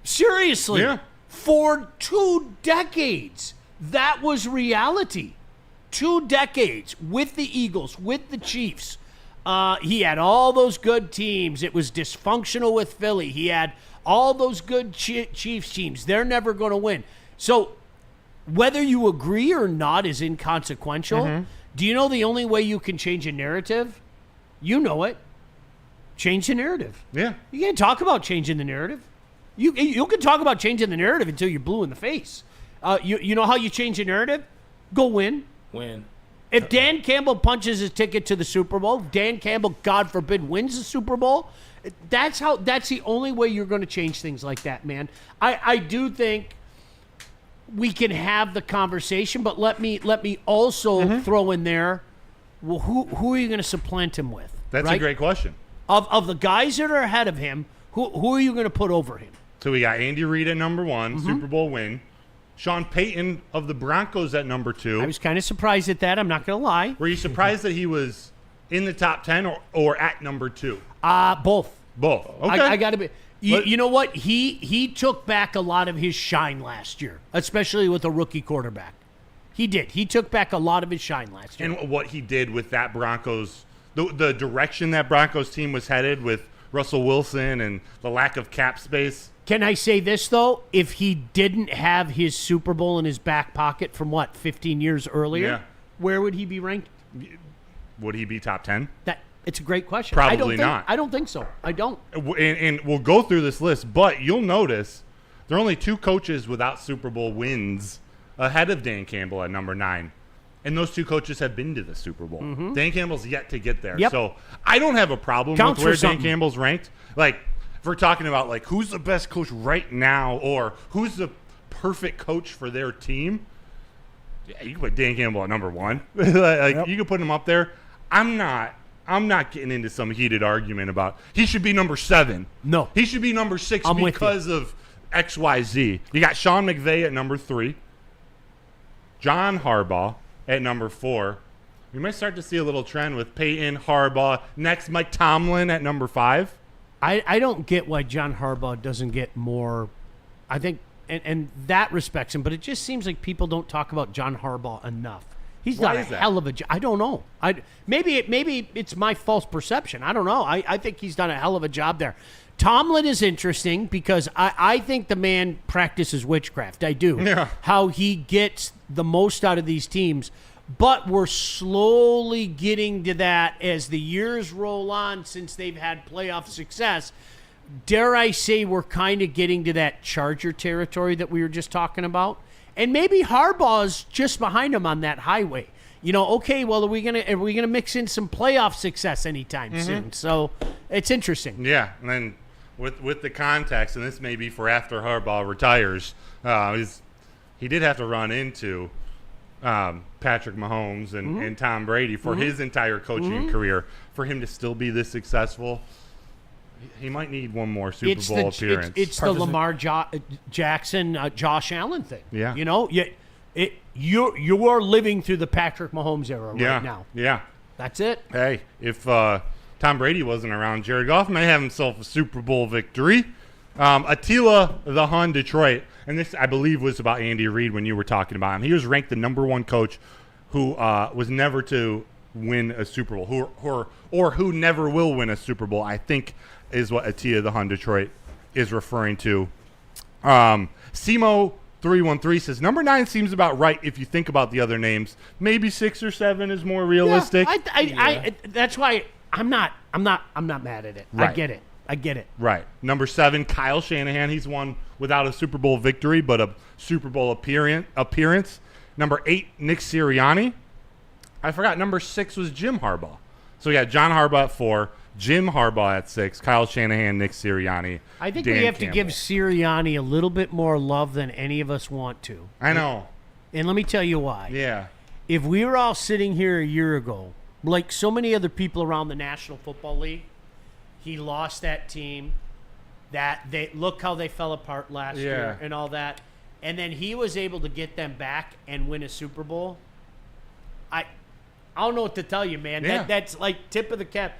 Seriously. Yeah. For 2 decades, that was reality. 2 decades with the Eagles, with the Chiefs. He had all those good teams. It was dysfunctional with Philly. He had all those good Chiefs teams. They're never going to win. So whether you agree or not is inconsequential. Mm-hmm. Do you know the only way you can change a narrative? You know it. Change the narrative. Yeah. You can't talk about changing the narrative. You can talk about changing the narrative until you're blue in the face. You know how you change a narrative? Go win. Win. If Dan Campbell punches his ticket to the Super Bowl, Dan Campbell, God forbid, wins the Super Bowl, that's the only way you're going to change things like that, man. I do think we can have the conversation, but let me also throw in there, well, who are you going to supplant him with? That's a great question. Of the guys that are ahead of him, who are you going to put over him? So we got Andy Reid at number 1, Super Bowl win. Sean Payton of the Broncos at number 2. I was kind of surprised at that. I'm not going to lie. Were you surprised that he was in the top 10 or at number 2? Both. Both. Okay. I got to be. You know what? He took back a lot of his shine last year, especially with a rookie quarterback. He did. He took back a lot of his shine last year. And what he did with that Broncos, the direction that Broncos team was headed with Russell Wilson and the lack of cap space. Can I say this, though? If he didn't have his Super Bowl in his back pocket from, 15 years earlier, where would he be ranked? Would he be top 10? It's a great question. Probably not. I don't think so. I don't. And we'll go through this list, but you'll notice there are only 2 coaches without Super Bowl wins ahead of Dan Campbell at number 9. And those 2 coaches have been to the Super Bowl. Mm-hmm. Dan Campbell's yet to get there. Yep. So I don't have a problem with where Dan Campbell's ranked. Like, if we're talking about, like, who's the best coach right now or who's the perfect coach for their team, you can put Dan Campbell at number 1. You can put him up there. I'm not getting into some heated argument about he should be number 7. No. He should be number 6 because of XYZ. You got Sean McVay at number 3. John Harbaugh at number 4. We might start to see a little trend with Peyton, Harbaugh. Next, Mike Tomlin at number 5. I don't get why John Harbaugh doesn't get more. I think, and that respects him, but it just seems like people don't talk about John Harbaugh enough. He's done a hell of a job. I don't know. Maybe it's my false perception. I don't know. I think he's done a hell of a job there. Tomlin is interesting because I think the man practices witchcraft. I do. Yeah. How he gets the most out of these teams. But we're slowly getting to that as the years roll on since they've had playoff success. Dare I say we're kind of getting to that Charger territory that we were just talking about? And maybe Harbaugh's just behind him on that highway. Okay, well, are we gonna mix in some playoff success anytime soon? So it's interesting. Yeah, and then with the context, and this may be for after Harbaugh retires, he did have to run into Patrick Mahomes and Tom Brady for his entire coaching career. For him to still be this successful, he might need one more Super Bowl appearance. It's the Lamar Jackson, Josh Allen thing. Yeah. You are living through the Patrick Mahomes era right now. Yeah. That's it. Hey, if Tom Brady wasn't around, Jared Goff may have himself a Super Bowl victory. Attila the Hun, Detroit. And this, I believe, was about Andy Reid when you were talking about him. He was ranked the number 1 coach who was never to win a Super Bowl, who never will win a Super Bowl, I think is what Attila the Hun, Detroit is referring to. Simo313 says, number 9 seems about right if you think about the other names. Maybe 6 or 7 is more realistic. Yeah, that's why I'm not mad at it. Right. I get it. Right. Number 7, Kyle Shanahan. He's won without a Super Bowl victory, but a Super Bowl appearance. Number 8, Nick Sirianni. I forgot. Number 6 was Jim Harbaugh. So, yeah, John Harbaugh at 4, Jim Harbaugh at 6, Kyle Shanahan, Nick Sirianni. I think Dan we have Campbell. to give Sirianni a little bit more love than any of us want to. I know. And let me tell you why. Yeah. If we were all sitting here a year ago, like so many other people around the National Football League, he lost that team. Look how they fell apart last year and all that. And then he was able to get them back and win a Super Bowl. I don't know what to tell you, man. Yeah. That's like tip of the cap.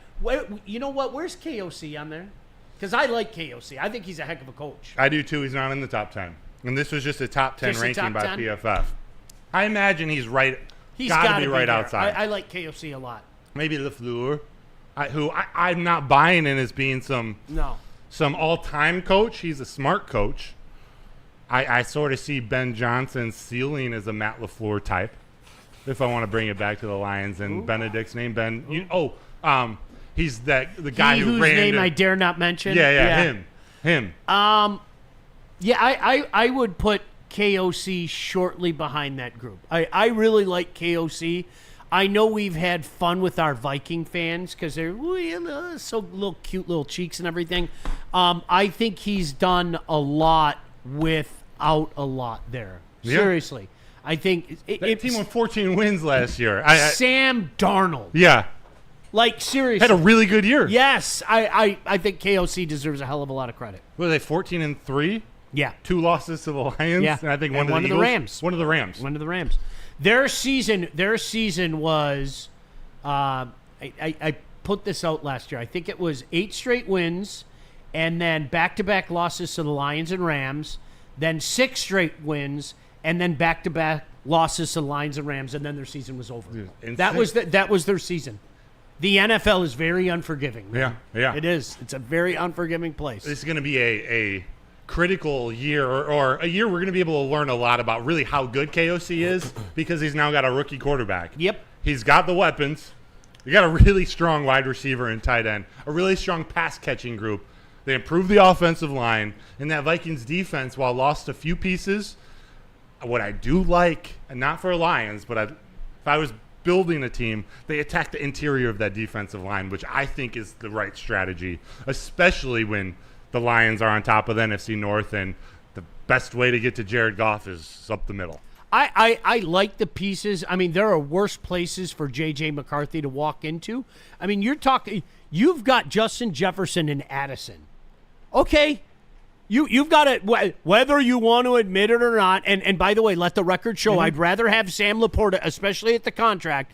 You know what? Where's KOC on there? Because I like KOC. I think he's a heck of a coach. I do, too. He's not in the top 10. And this was just a top 10 ranking by 10? PFF. I imagine he's right. He's got to be right there. outside. I like KOC a lot. Maybe LaFleur, who I'm not buying in as being some all-time coach. He's a smart coach. I sort of see Ben Johnson's ceiling as a Matt LaFleur type, if I want to bring it back to the Lions and Benedict's name. He's the guy who whose ran name I dare not mention. Him. I would put KOC shortly behind that group. I really like KOC. I know we've had fun with our Viking fans because they're so little cute little cheeks and everything. I think he's done a lot without a lot there. Yeah. Seriously. I think that team won 14 wins last year. Sam Darnold. Yeah. Like, seriously. Had a really good year. Yes. I think KOC deserves a hell of a lot of credit. Were they 14-3? Yeah. 2 losses to the Lions. Yeah. And I think one of the Rams. One of the Rams. One of the Rams. Their season was, I put this out last year. I think it was 8 straight wins and then back-to-back losses to the Lions and Rams, then 6 straight wins, and then back-to-back losses to the Lions and Rams, and then their season was over. Dude, that was their season. The NFL is very unforgiving. Man. Yeah. It is. It's a very unforgiving place. This is going to be a critical year, or a year we're going to be able to learn a lot about really how good KOC is, because he's now got a rookie quarterback. Yep. He's got the weapons. You got a really strong wide receiver and tight end, a really strong pass-catching group. They improved the offensive line, and that Vikings defense, while lost a few pieces, what I do like, and not for Lions, but if I was building a team, they attack the interior of that defensive line, which I think is the right strategy, especially when the Lions are on top of the NFC North, and the best way to get to Jared Goff is up the middle. I like the pieces. I mean, there are worse places for J.J. McCarthy to walk into. I mean, you've got Justin Jefferson and Addison. Okay, you've got it, whether you want to admit it or not. And by the way, let the record show, I'd rather have Sam Laporta, especially at the contract.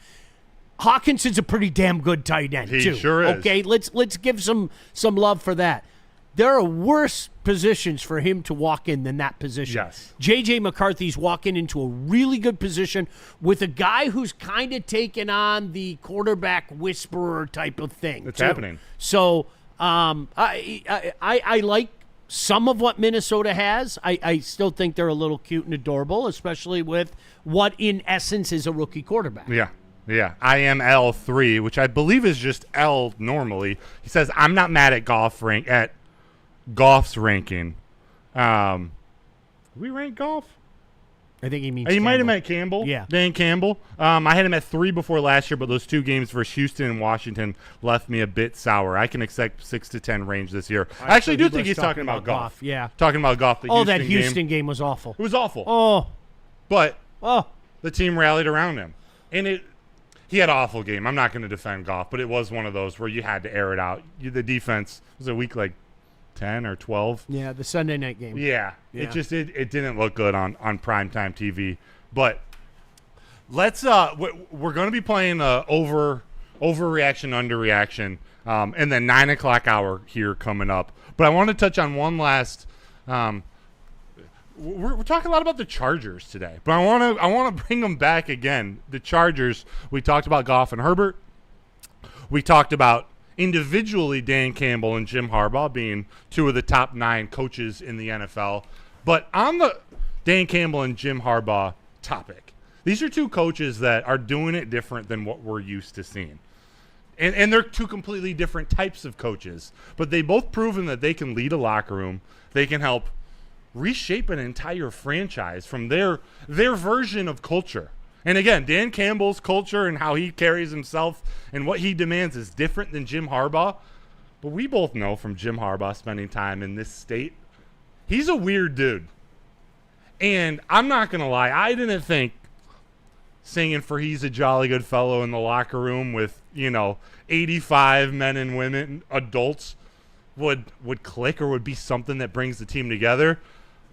Hawkinson's a pretty damn good tight end, too. He sure is. Okay, let's give some love for that. There are worse positions for him to walk in than that position. Yes. J.J. McCarthy's walking into a really good position with a guy who's kind of taken on the quarterback whisperer type of thing. It's happening. So I like some of what Minnesota has. I still think they're a little cute and adorable, especially with what in essence is a rookie quarterback. Yeah. I am L3, which I believe is just L normally. He says, I'm not mad at Goff's ranking. We rank Goff? I think he means He Campbell. might have meant Campbell. Yeah. Dan Campbell. I had him at 3 before last year, but those 2 games versus Houston and Washington left me a bit sour. I can expect 6 to 10 range this year. I actually do think he's talking about Goff. Yeah. Talking about Goff. That Houston game was awful. It was awful. But the team rallied around him. And he had an awful game. I'm not going to defend Goff, but it was one of those where you had to air it out. The defense was a week like 10 or 12. Yeah, the Sunday night game. Yeah. It didn't look good on primetime TV. But let's we're going to be playing overreaction, underreaction, and then 9 o'clock hour here coming up. But I want to touch on one last. We're talking a lot about the Chargers today, but I want to bring them back again. The Chargers. We talked about Goff and Herbert. We talked about individually Dan Campbell and Jim Harbaugh being 2 of the top 9 coaches in the NFL. But on the Dan Campbell and Jim Harbaugh topic, these are 2 coaches that are doing it different than what we're used to seeing. And they're 2 completely different types of coaches. But they both proven that they can lead a locker room. They can help reshape an entire franchise from their version of culture. And again, Dan Campbell's culture and how he carries himself and what he demands is different than Jim Harbaugh. But we both know from Jim Harbaugh spending time in this state, he's a weird dude. And I'm not going to lie, I didn't think singing for He's a Jolly Good Fellow in the locker room with, 85 men and women, adults, would click or would be something that brings the team together.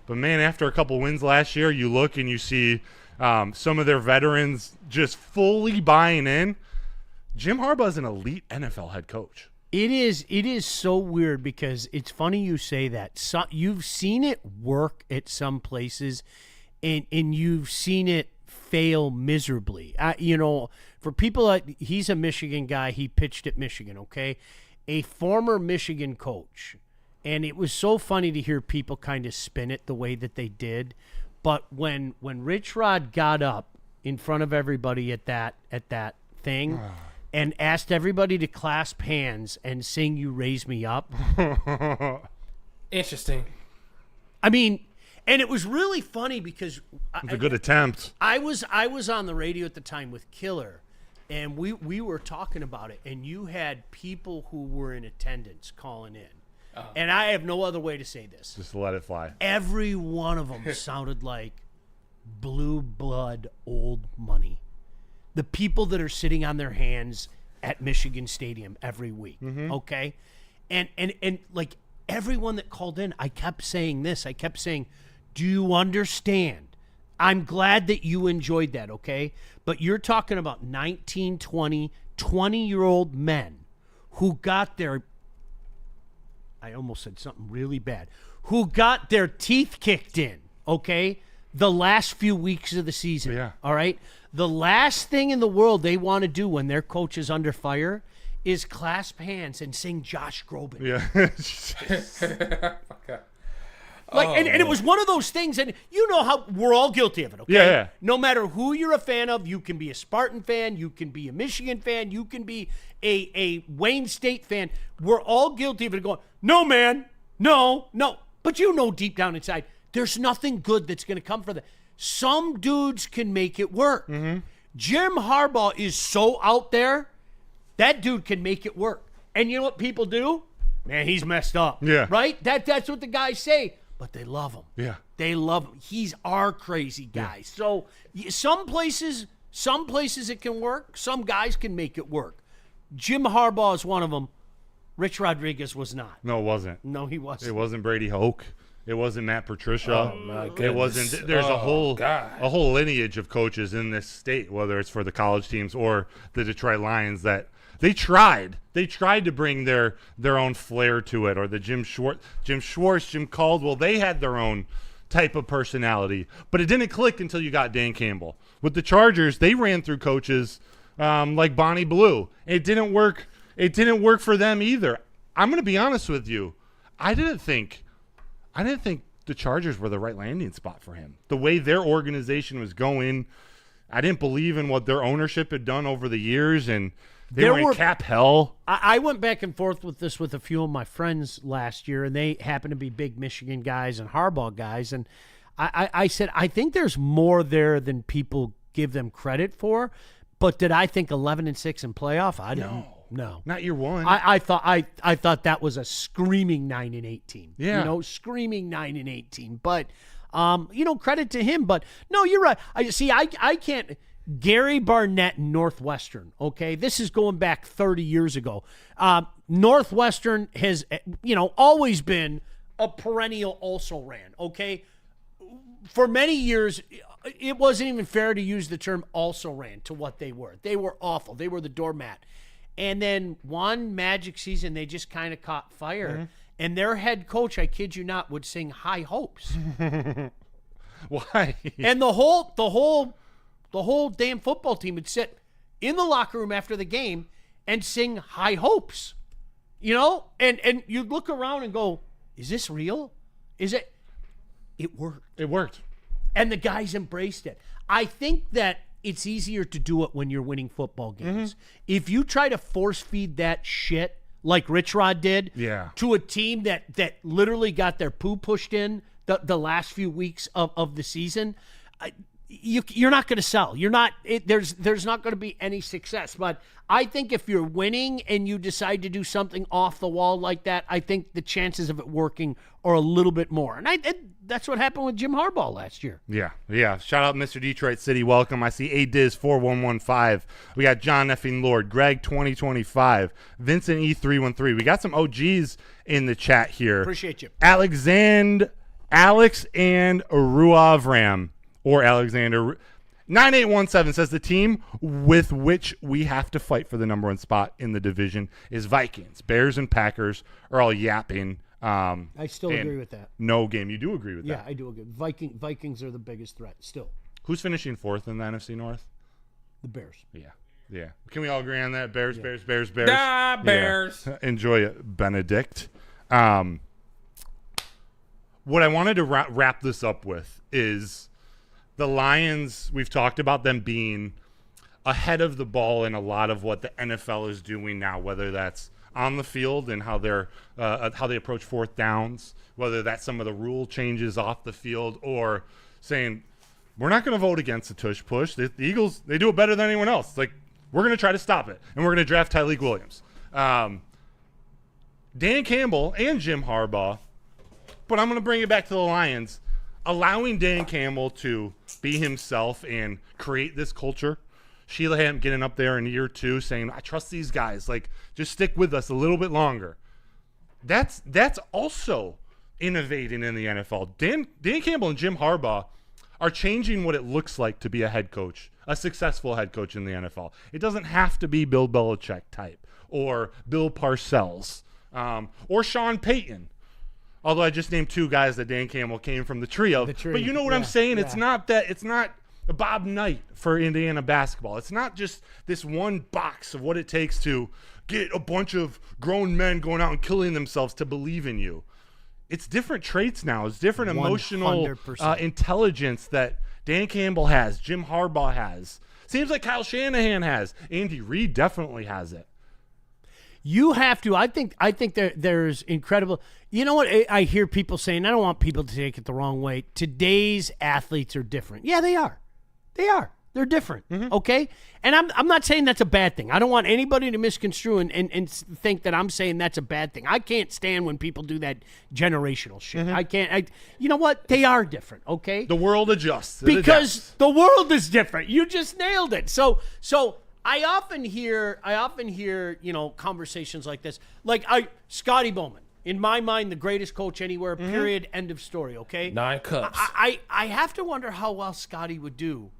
But, man, after a couple wins last year, you look and you see some of their veterans just fully buying in. Jim Harbaugh is an elite NFL head coach. It is so weird because it's funny you say that. So, you've seen it work at some places, and you've seen it fail miserably. For people, he's a Michigan guy. He pitched at Michigan, okay? A former Michigan coach. And it was so funny to hear people kind of spin it the way that they did. But when Rich Rod got up in front of everybody at that thing and asked everybody to clasp hands and sing "You Raise Me Up," interesting. I mean, and it was really funny because it's a good attempt. I was on the radio at the time with Killer, and we were talking about it, and you had people who were in attendance calling in. And I have no other way to say this. Just let it fly. Every one of them sounded like blue blood old money. The people that are sitting on their hands at Michigan Stadium every week, okay? And like everyone that called in, I kept saying this. I kept saying, do you understand? I'm glad that you enjoyed that, okay? But you're talking about 19, 20, 20-year-old men who got their I almost said something really bad, who got their teeth kicked in, okay, the last few weeks of the season. Yeah. All right? The last thing in the world they want to do when their coach is under fire is clasp hands and sing Josh Groban. Yeah. And it was one of those things, and you know how we're all guilty of it, okay? Yeah. No matter who you're a fan of, you can be a Spartan fan, you can be a Michigan fan, you can be a Wayne State fan. We're all guilty of it going, no, man, no. But you know deep down inside, there's nothing good that's going to come from that. Some dudes can make it work. Mm-hmm. Jim Harbaugh is so out there, that dude can make it work. And you know what people do? Man, he's messed up. Yeah. Right? That's what the guys say. But they love him. Yeah. They love him. He's our crazy guy. Yeah. So some places it can work. Some guys can make it work. Jim Harbaugh is one of them. Rich Rodriguez was not. No, it wasn't. No, he wasn't. It wasn't Brady Hoke. It wasn't Matt Patricia. Oh, my goodness. It wasn't. There's a whole lineage of coaches in this state, whether it's for the college teams or the Detroit Lions, that they tried. They tried to bring their own flair to it, or the Jim Schwartz, Jim Caldwell. They had their own type of personality, but it didn't click until you got Dan Campbell. With the Chargers, they ran through coaches like Bonnie Blue. It didn't work. It didn't work for them either. I'm going to be honest with you. I didn't think the Chargers were the right landing spot for him. The way their organization was going, I didn't believe in what their ownership had done over the years, and they were in cap hell. I went back and forth with this with a few of my friends last year, and they happen to be big Michigan guys and Harbaugh guys, and I said, I think there's more there than people give them credit for, but did I think 11-6 in playoff? I didn't. No. Not year one. I thought that was a screaming 9-8 team. Yeah. Screaming 9-8 team. But credit to him. But no, you're right. I can't. Gary Barnett, Northwestern. Okay, this is going back 30 years ago. Northwestern has always been a perennial also-ran. Okay, for many years, it wasn't even fair to use the term also-ran to what they were. They were awful. They were the doormat. And then one magic season, they just kind of caught fire. Mm-hmm. And their head coach, I kid you not, would sing High Hopes. Why? And the whole damn football team would sit in the locker room after the game and sing High Hopes. And you look around and go, is this real? Is it? It worked. It worked. And the guys embraced it. I think that it's easier to do it when you're winning football games. Mm-hmm. If you try to force feed that shit like Rich Rod did to a team that literally got their poo pushed in the last few weeks of the season, you're not going to sell. You're not. There's not going to be any success. But I think if you're winning and you decide to do something off the wall like that, I think the chances of it working are a little bit more. And that's what happened with Jim Harbaugh last year. Yeah. Shout out Mr. Detroit City. Welcome. I see ADiz4115. We got John Effing Lord, Greg 2025, Vincent E313. We got some OGs in the chat here. Appreciate you. Alex and Ruavram. Or Alexander 9817 says the team with which we have to fight for the number one spot in the division is Vikings. Bears and Packers are all yapping. I still agree with that. No game. You do agree with that? Yeah, I do agree. Vikings are the biggest threat still. Who's finishing fourth in the NFC North? The Bears. Yeah. Can we all agree on that? Bears. Bears. Yeah. Enjoy it, Benedict. What I wanted to wrap this up with is the Lions. We've talked about them being ahead of the ball in a lot of what the NFL is doing now, whether that's on the field and how they approach fourth downs, whether that's some of the rule changes off the field, or saying we're not going to vote against the tush push. The Eagles, they do it better than anyone else. Like, we're going to try to stop it, and we're going to draft Tarik Williams. Dan Campbell and Jim Harbaugh, but I'm going to bring it back to the Lions, allowing Dan Campbell to be himself and create this culture. Sheehan getting up there in year two saying, I trust these guys. Like, just stick with us a little bit longer. That's also innovating in the NFL. Dan Campbell and Jim Harbaugh are changing what it looks like to be a head coach, a successful head coach in the NFL. It doesn't have to be Bill Belichick type or Bill Parcells. or Sean Payton. Although I just named 2 guys that Dan Campbell came from the tree of. But you know what I'm saying? Yeah. It's not a Bob Knight for Indiana basketball. It's not just this one box of what it takes to get a bunch of grown men going out and killing themselves to believe in you. It's different traits now. It's different emotional intelligence that Dan Campbell has, Jim Harbaugh has. Seems like Kyle Shanahan has. Andy Reid definitely has it. You have to. I think there's incredible. You know what I hear people saying? I don't want people to take it the wrong way. Today's athletes are different. Yeah, they are. They're different. Okay? And I'm not saying that's a bad thing. I don't want anybody to misconstrue and think that I'm saying that's a bad thing. I can't stand when people do that generational shit. I can't. You know what? They are different, okay? The world adjusts. Because the world is different. You just nailed it. So I often hear, conversations like this. Like Scotty Bowman, in my mind, the greatest coach anywhere, period, end of story, okay? 9 cups. I have to wonder how well Scotty would do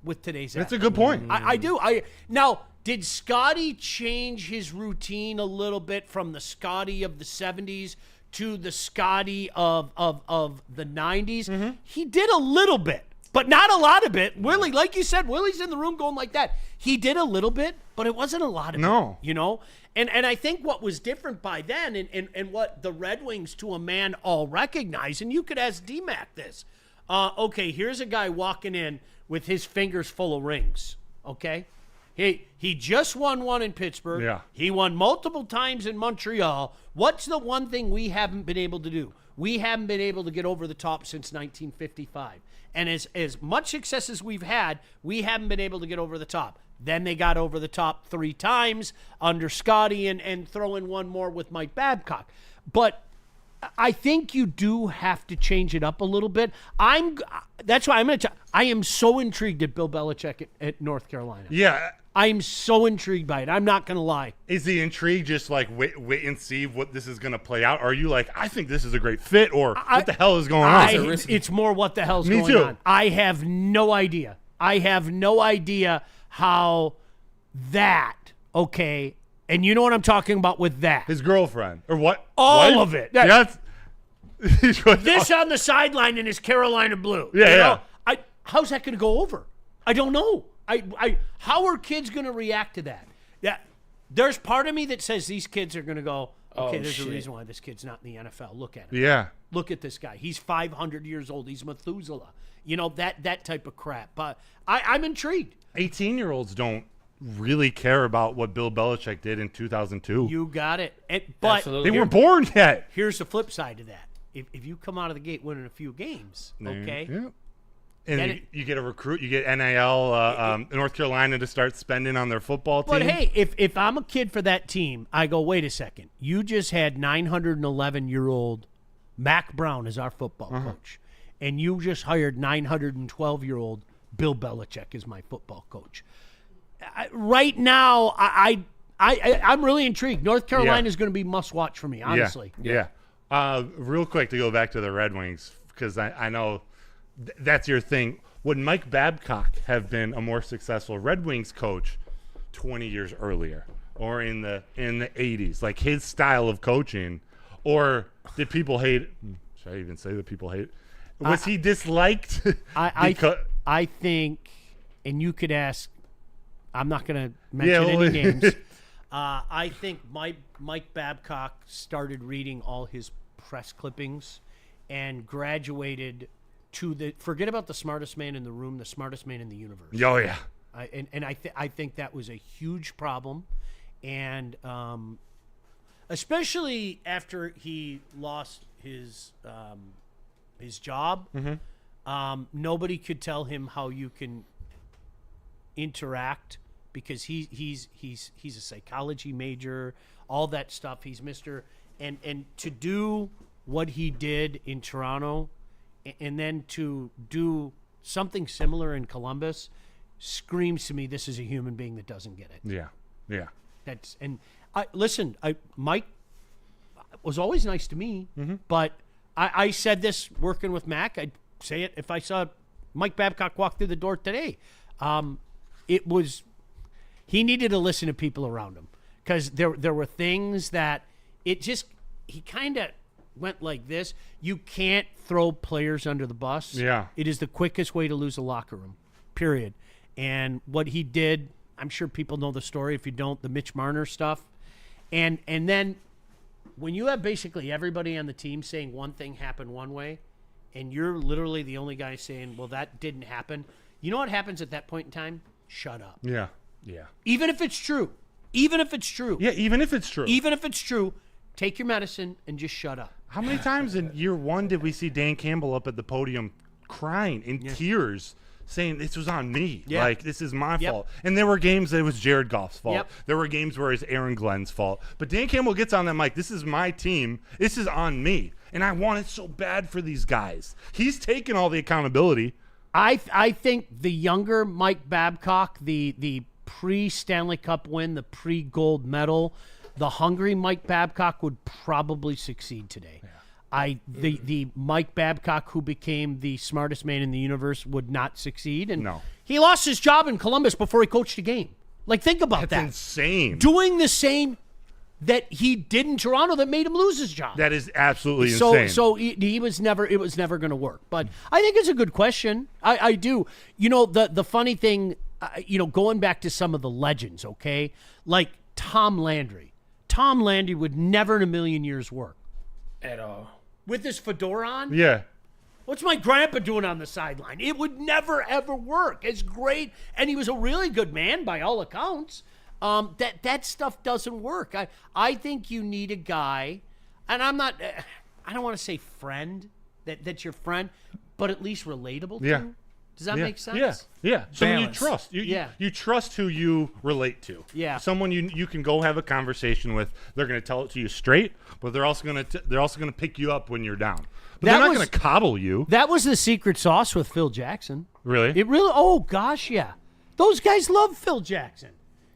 with today's That's a good point. I do. Now, did Scotty change his routine a little bit from the Scotty of the 70s to the Scotty of the 90s? He did a little bit, but not a lot of it. Willie, like you said, Willie's in the room going like that. He did a little bit, but it wasn't a lot of it. You know? And I think what was different by then and what the Red Wings to a man all recognize, and you could ask D-Mac this. Okay, here's a guy walking in with his fingers full of rings, okay? He just won one in Pittsburgh. Yeah. He won multiple times in Montreal. What's the one thing we haven't been able to do? We haven't been able to get over the top since 1955. And as much success as we've had, we haven't been able to get over the top. Then they got over the top 3 times under Scotty and throw in one more with Mike Babcock. But I think you do have to change it up a little bit. That's why I'm going to. I am so intrigued at Bill Belichick at North Carolina. Yeah, I'm so intrigued by it. I'm not going to lie. Is the intrigue just like wait and see what this is going to play out? Or are you like, I think this is a great fit, or what the hell is going on? It's more what the hell's Me going too. on. I have no idea. How that, okay, and you know what I'm talking about with that. His girlfriend. Or what? All of it. That's this on the sideline in his Carolina blue. Yeah. How's that going to go over? I don't know. How are kids going to react to that? Yeah, there's part of me that says these kids are going to go, okay, there's a reason why this kid's not in the NFL. Look at him. Yeah. Look at this guy. He's 500 years old. He's Methuselah. You know, that type of crap. But I'm intrigued. 18-years-olds don't really care about what Bill Belichick did in 2002. You got it. But Absolutely. They weren't born yet. Here's the flip side to that. If you come out of the gate winning a few games, okay? Yeah. And you get a recruit, you get NIL, North Carolina to start spending on their football team. But hey, if I'm a kid for that team, I go, wait a second. You just had 911-year-old Mac Brown as our football coach. And you just hired 912-year-old Bill Belichick as my football coach. Right now, I'm really intrigued. North Carolina is going to be must-watch for me, honestly. Yeah. Real quick to go back to the Red Wings, because I know that's your thing. Would Mike Babcock have been a more successful Red Wings coach 20 years earlier or in the 80s? Like his style of coaching, or did people hate it? Should I even say that people hate it? Was he disliked? I think, and you could ask, I'm not going to mention any names. I think Mike Babcock started reading all his press clippings and graduated to forget about the smartest man in the room, the smartest man in the universe. Oh, yeah. I think that was a huge problem. And especially after he lost his job, nobody could tell him how you can interact, because he's a psychology major, all that stuff. He's Mr. And to do what he did in Toronto and then to do something similar in Columbus screams to me this is a human being that doesn't get it. Yeah. Mike was always nice to me, but I said this working with Mac. I'd say it if I saw Mike Babcock walk through the door today. He needed to listen to people around him, because there were things that he kind of went like this. You can't throw players under the bus. Yeah. It is the quickest way to lose a locker room, period. And what he did, I'm sure people know the story. If you don't, the Mitch Marner stuff. And then when you have basically everybody on the team saying one thing happened one way, and you're literally the only guy saying, well, that didn't happen, you know what happens at that point in time? Shut up. Yeah. Yeah. Even if it's true. Even if it's true. Yeah, even if it's true. Even if it's true, take your medicine and just shut up. How many times in year one did we see Dan Campbell up at the podium crying in tears, saying this was on me? Yeah. Like, this is my fault. And there were games that it was Jared Goff's fault. Yep. There were games where it was Aaron Glenn's fault. But Dan Campbell gets on that mic, this is my team. This is on me. And I want it so bad for these guys. He's taking all the accountability. I think the younger Mike Babcock, the pre-Stanley Cup win, the pre-gold medal, the hungry Mike Babcock would probably succeed today. Yeah. The Mike Babcock who became the smartest man in the universe would not succeed. And he lost his job in Columbus before he coached a game. Like, think about that. That's insane. Doing the same that he did in Toronto that made him lose his job. That is absolutely insane. So it was never going to work. But I think it's a good question. I do. You know, the funny thing, going back to some of the legends, okay? Like Tom Landry. Tom Landry would never in a million years work. At all. With his fedora on? Yeah. What's my grandpa doing on the sideline? It would never, ever work. It's great. And he was a really good man by all accounts. That stuff doesn't work. I think you need a guy, and I don't want to say friend, that's your friend, but at least relatable to. Yeah. Does that make sense? Yeah. Someone you Balance. trust. You trust who you relate to. Yeah. Someone you can go have a conversation with. They're going to tell it to you straight, but they're also going to pick you up when you're down. But they're not going to coddle you. That was the secret sauce with Phil Jackson. Really? It really. Oh gosh, yeah. Those guys love Phil Jackson.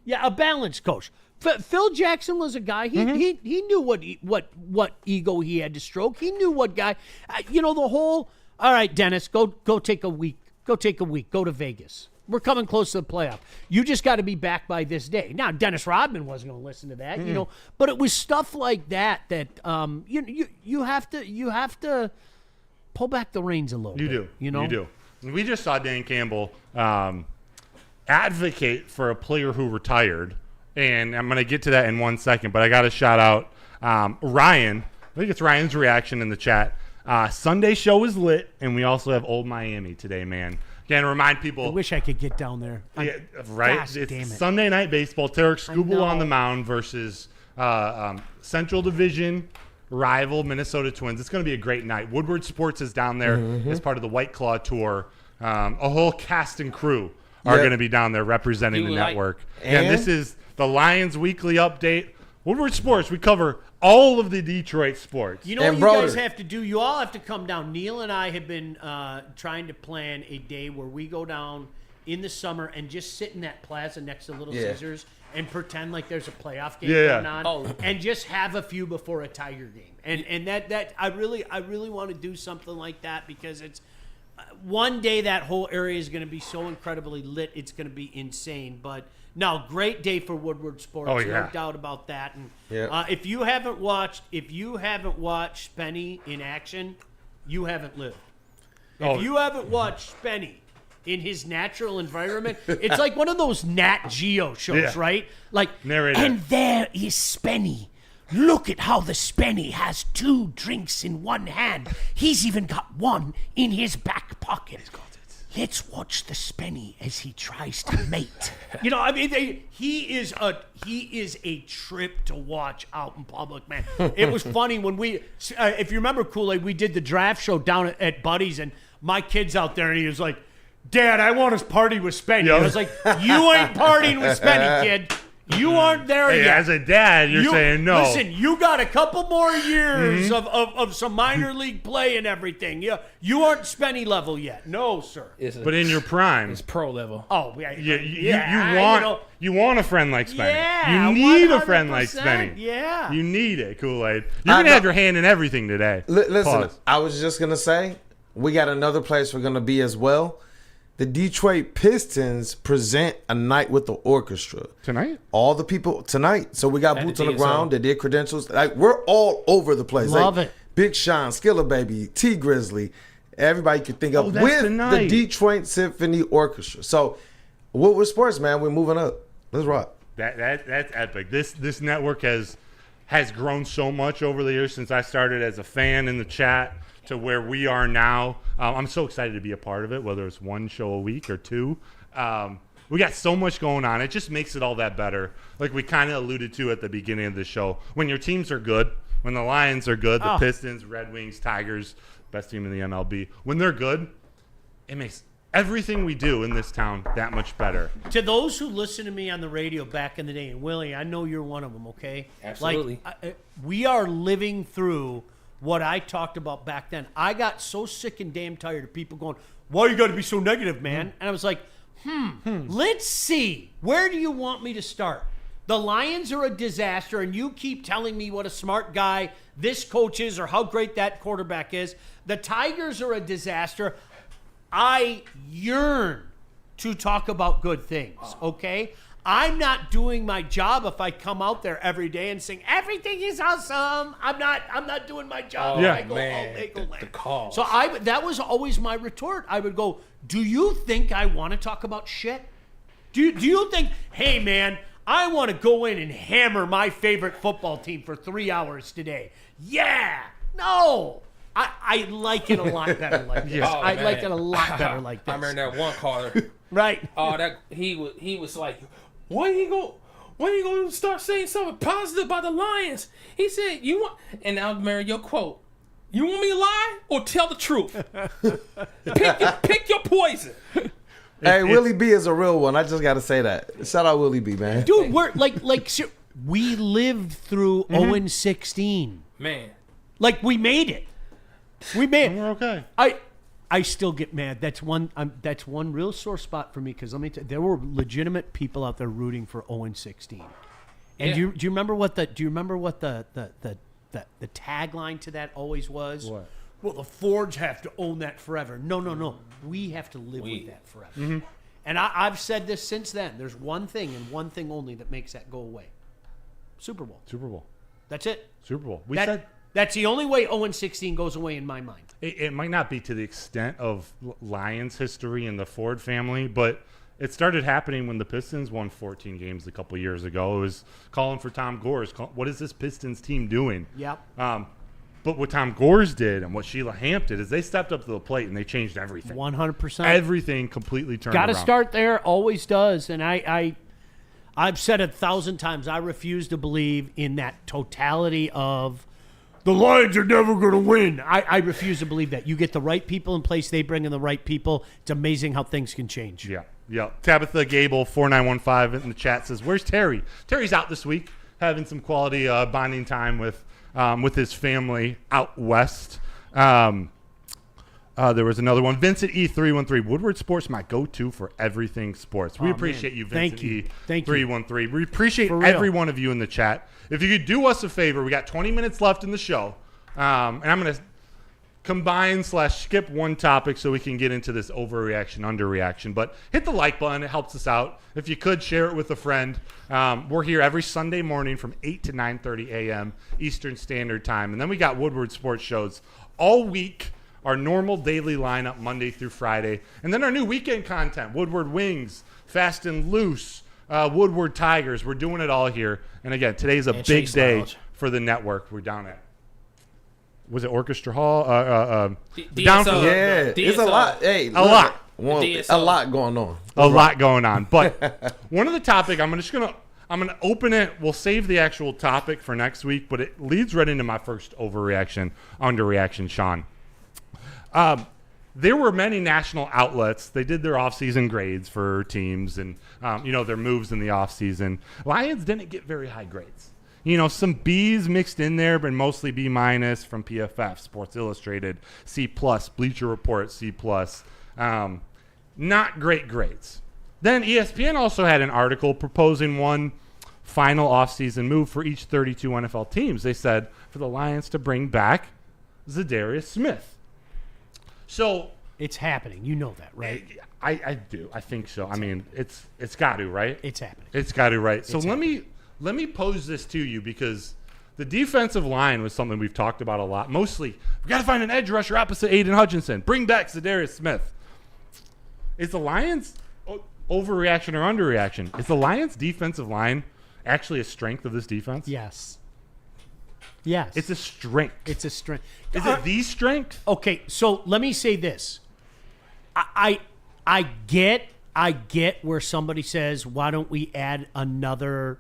Yeah, a balanced coach. Phil Jackson was a guy. He knew what ego he had to stroke. He knew what guy. The whole. All right, Dennis, go take a week. Go take a week. Go to Vegas. We're coming close to the playoff. You just got to be back by this day. Now, Dennis Rodman wasn't going to listen to that, but it was stuff like that you have to pull back the reins a little bit. You do. We just saw Dan Campbell advocate for a player who retired, and I'm going to get to that in 1 second, but I got to shout out Ryan. I think it's Ryan's reaction in the chat. Sunday show is lit, and we also have Old Miami today, man. Again, remind people. I wish I could get down there. Yeah, right? Gosh, it's damn it. Sunday night baseball. Tarik Skubal on the mound versus Central Division rival Minnesota Twins. It's going to be a great night. Woodward Sports is down there as part of the White Claw Tour. A whole cast and crew are going to be down there representing the network. And this is the Lions Weekly Update. Woodward Sports, we cover all of the Detroit sports. You know what you guys have to do? You all have to come down. Neil and I have been trying to plan a day where we go down in the summer and just sit in that plaza next to Little Caesars and pretend like there's a playoff game going on, and just have a few before a Tiger game. And that I really want to do something like that, because it's one day that whole area is going to be so incredibly lit. It's going to be insane. But no, great day for Woodward Sports. No doubt about that. And if you haven't watched Spenny in action, you haven't lived. If you haven't watched Spenny in his natural environment, it's like one of those Nat Geo shows, right? Like, narrator. And there is Spenny. Look at how the Spenny has 2 drinks in one hand. He's even got one in his back pocket. Let's watch the Spenny as he tries to mate. He is a trip to watch out in public, man. It was funny when we, if you remember, Kool-Aid, we did the draft show down at Buddy's, and my kid's out there, and he was like, "Dad, I want to party with Spenny." I was like, "You ain't partying with Spenny, kid. You aren't there yet." As a dad, you're saying no. Listen, you got a couple more years of some minor league play and everything. You aren't Spenny level yet. No, sir. But in your prime. It's pro level. Oh, you want a friend like Spenny. Yeah, you need 100%, a friend like Spenny. Yeah. You need it, Kool-Aid. You're going to have your hand in everything today. Listen, Pause. I was just going to say, we got another place we're going to be as well. the Detroit Pistons present a night with the orchestra tonight. All the people tonight. So we got At boots the on the ground. DSO. They did credentials. Like we're all over the place. Love like, it. Big Sean, Skilla Baby, T Grizzly, everybody could think of that's with the night. the Detroit Symphony Orchestra. So Woodward Sports, man, we're moving up. Let's rock. That's epic. This network has grown so much over the years since I started as a fan in the chat to where we are now. I'm so excited to be a part of it, whether it's one show a week or two. We got so much going on. It just makes it all that better. Like we kind of alluded to at the beginning of the show. When your teams are good, when the Lions are good, the Pistons, Red Wings, Tigers, best team in the MLB, when they're good, it makes everything we do in this town that much better. To those who listen to me on the radio back in the day, and Willie, I know you're one of them, okay? Absolutely. Like, we are living through what I talked about back then. I got so sick and damn tired of people going, why you got to be so negative, man? And I was like, let's see. Where do you want me to start? The Lions are a disaster, and you keep telling me what a smart guy this coach is or how great that quarterback is. The Tigers are a disaster. I yearn to talk about good things, okay? I'm not doing my job if I come out there every day and sing everything is awesome. I'm not doing my job. Oh, I go, man, the call. So that was always my retort. I would go, do you think I want to talk about shit? Do you think, hey man, I want to go in and hammer my favorite football team for 3 hours today? Yeah. No. I like it a lot better like this. Oh, I man. like it a lot better like this. I remember that one caller. Right. Oh, that he was like, when you going to start saying something positive about the Lions? He said, you want, and I'll marry your quote. You want me to lie or tell the truth? pick your poison. Hey, Willie B is a real one. I just got to say that. Shout out Willie B, man. Dude, we're like we lived through 0-16. Man. Like we made it. We made it. We're okay. I still get mad. That's one real sore spot for me because let me tell you, there were legitimate people out there rooting for 0-16. And Yeah. do you remember what the tagline to that always was? What? Well, the Fords have to own that forever. No. We have to live with that forever. Mm-hmm. And I've said this since then. There's one thing and one thing only that makes that go away. Super Bowl. Super Bowl. That's it. Super Bowl. That's the only way 0-16 goes away in my mind. It might not be to the extent of Lions history and the Ford family, but it started happening when the Pistons won 14 games a couple years ago. It was calling for Tom Gores. What is this Pistons team doing? Yep. But what Tom Gores did and what Sheila Hamp did is they stepped up to the plate and they changed everything. 100%. Everything completely turned around. Got to start there. Always does. And I've said 1,000 times, I refuse to believe in that totality of the Lions are never going to win. I refuse to believe that. You get the right people in place. They bring in the right people. It's amazing how things can change. Yeah. Tabitha Gable, 4915 in the chat says, where's Terry? Terry's out this week, having some quality bonding time with his family out west. There was another one. Vincent E313. Woodward Sports, my go-to for everything sports. We appreciate you, Vincent E313. We appreciate every one of you in the chat. If you could do us a favor, we got 20 minutes left in the show. And I'm going to combine/skip one topic so we can get into this overreaction, underreaction. But hit the like button. It helps us out. If you could, share it with a friend. We're here every Sunday morning from 8 to 9:30 a.m. Eastern Standard Time. And then we got Woodward Sports shows all week. Our normal daily lineup Monday through Friday. And then our new weekend content, Woodward Wings, Fast and Loose, Woodward Tigers. We're doing it all here. And again, today's a big day for the network. We're down at, was it Orchestra Hall? Down for it's a lot. Hey, a lot. A lot going on. A lot going on. But one of the topic, I'm gonna open it. We'll save the actual topic for next week, but it leads right into my first overreaction, underreaction, Sean. There were many national outlets. They did their offseason grades for teams and, their moves in the offseason. Lions didn't get very high grades. Some B's mixed in there, but mostly B- from PFF, Sports Illustrated, C+, Bleacher Report, C+. Not great grades. Then ESPN also had an article proposing one final offseason move for each 32 NFL teams. They said for the Lions to bring back Za'Darius Smith. So It's happening. You know that, right? I do. I think so. I mean, it's got to, right? It's happening. It's got to, right? So let me pose this to you, because the defensive line was something we've talked about a lot. Mostly, we got to find an edge rusher opposite Aiden Hutchinson. Bring back Za'Darius Smith. Is the Lions overreaction or underreaction? Is the Lions defensive line actually a strength of this defense? Yes. It's a strength. It's a strength. Is it the strength? Okay, so let me say this. I get where somebody says, why don't we add another,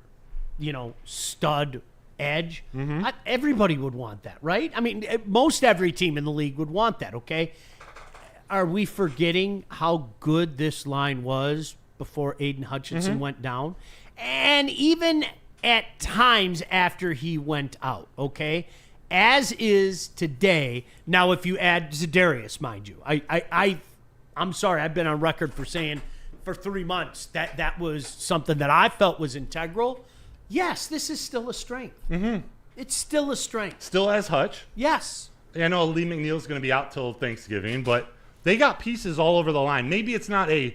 stud edge? Mm-hmm. Everybody would want that, right? I mean, most every team in the league would want that, okay? Are we forgetting how good this line was before Aiden Hutchinson went down? And even at times after he went out, okay? As is today. Now, if you add Za'Darius, mind you, I'm sorry, I've been on record for saying for 3 months that was something that I felt was integral. Yes, this is still a strength. Mm-hmm. It's still a strength. Still has Hutch. Yes. I know Lee McNeil's going to be out till Thanksgiving, but they got pieces all over the line. Maybe it's not a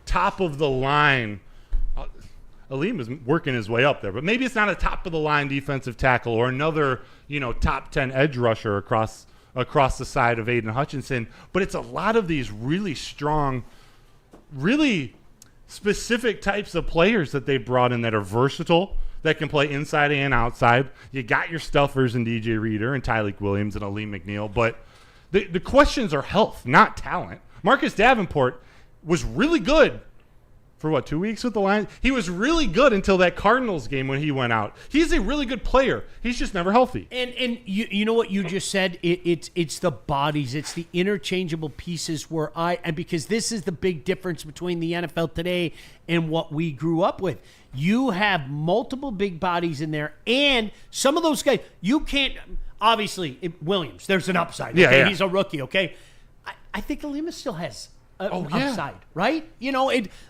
top of the line. Aleem is working his way up there, but maybe it's not a top of the line defensive tackle or another, top 10 edge rusher across the side of Aiden Hutchinson. But it's a lot of these really strong, really specific types of players that they brought in that are versatile, that can play inside and outside. You got your stuffers in DJ Reader and Tyreek Williams and Aleem McNeil, but the questions are health, not talent. Marcus Davenport was really good for 2 weeks with the Lions? He was really good until that Cardinals game when he went out. He's a really good player. He's just never healthy. And you know what you just said? It's the bodies. It's the interchangeable pieces because this is the big difference between the NFL today and what we grew up with. You have multiple big bodies in there, and some of those guys, you can't, obviously, Williams, there's an upside. Okay? Yeah. He's a rookie, okay? I think Alima still has upside, right?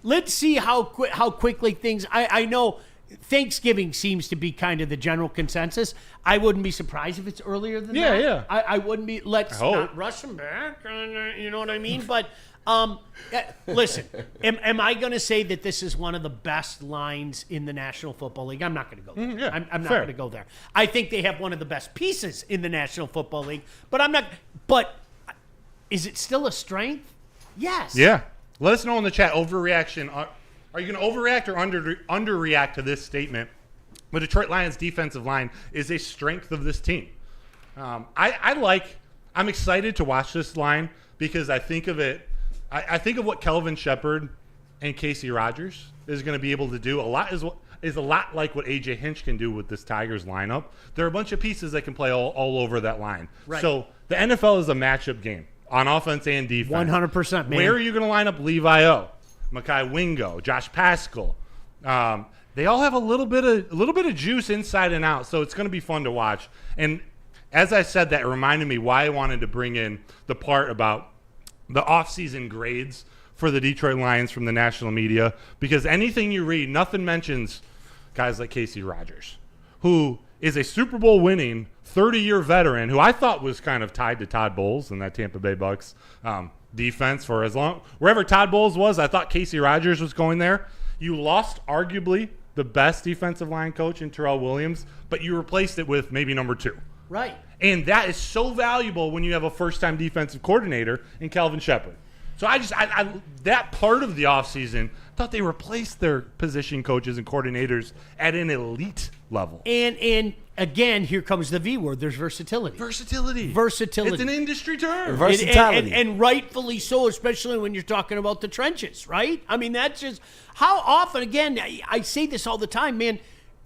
Let's see how quickly things. I know Thanksgiving seems to be kind of the general consensus. I wouldn't be surprised if it's earlier than that. Yeah. I wouldn't be. Let's not rush him back. You know what I mean? But listen, am I going to say that this is one of the best lines in the National Football League? I'm not going to go there. Yeah, I'm not going to go there. I think they have one of the best pieces in the National Football League, but I'm not. But is it still a strength? Yes. Yeah. Let us know in the chat. Overreaction. Are you going to overreact or underreact to this statement? The Detroit Lions defensive line is a strength of this team. I'm excited to watch this line because I think of it. I think of what Kelvin Shepard and Casey Rogers is going to be able to do. Is a lot like what AJ Hinch can do with this Tigers lineup. There are a bunch of pieces that can play all over that line. Right. So the NFL is a matchup game on offense and defense. 100%, man. Where are you going to line up Levi O, Mekhi Wingo, Josh Paschal? They all have a little bit of juice inside and out, so it's going to be fun to watch. And as I said, that reminded me why I wanted to bring in the part about the offseason grades for the Detroit Lions from the national media, because anything you read, nothing mentions guys like Casey Rogers, who is a Super Bowl winning 30-year veteran who I thought was kind of tied to Todd Bowles in that Tampa Bay Bucs defense for as long. Wherever Todd Bowles was, I thought Casey Rogers was going there. You lost arguably the best defensive line coach in Terrell Williams, but you replaced it with maybe number 2. Right. And that is so valuable when you have a first-time defensive coordinator in Calvin Shepard. So I that part of the offseason, thought they replaced their position coaches and coordinators at an elite level. And again, here comes the V word. There's versatility. Versatility. It's an industry term. Versatility. And rightfully so, especially when you're talking about the trenches, right? I mean, that's just how often, again, I say this all the time, man,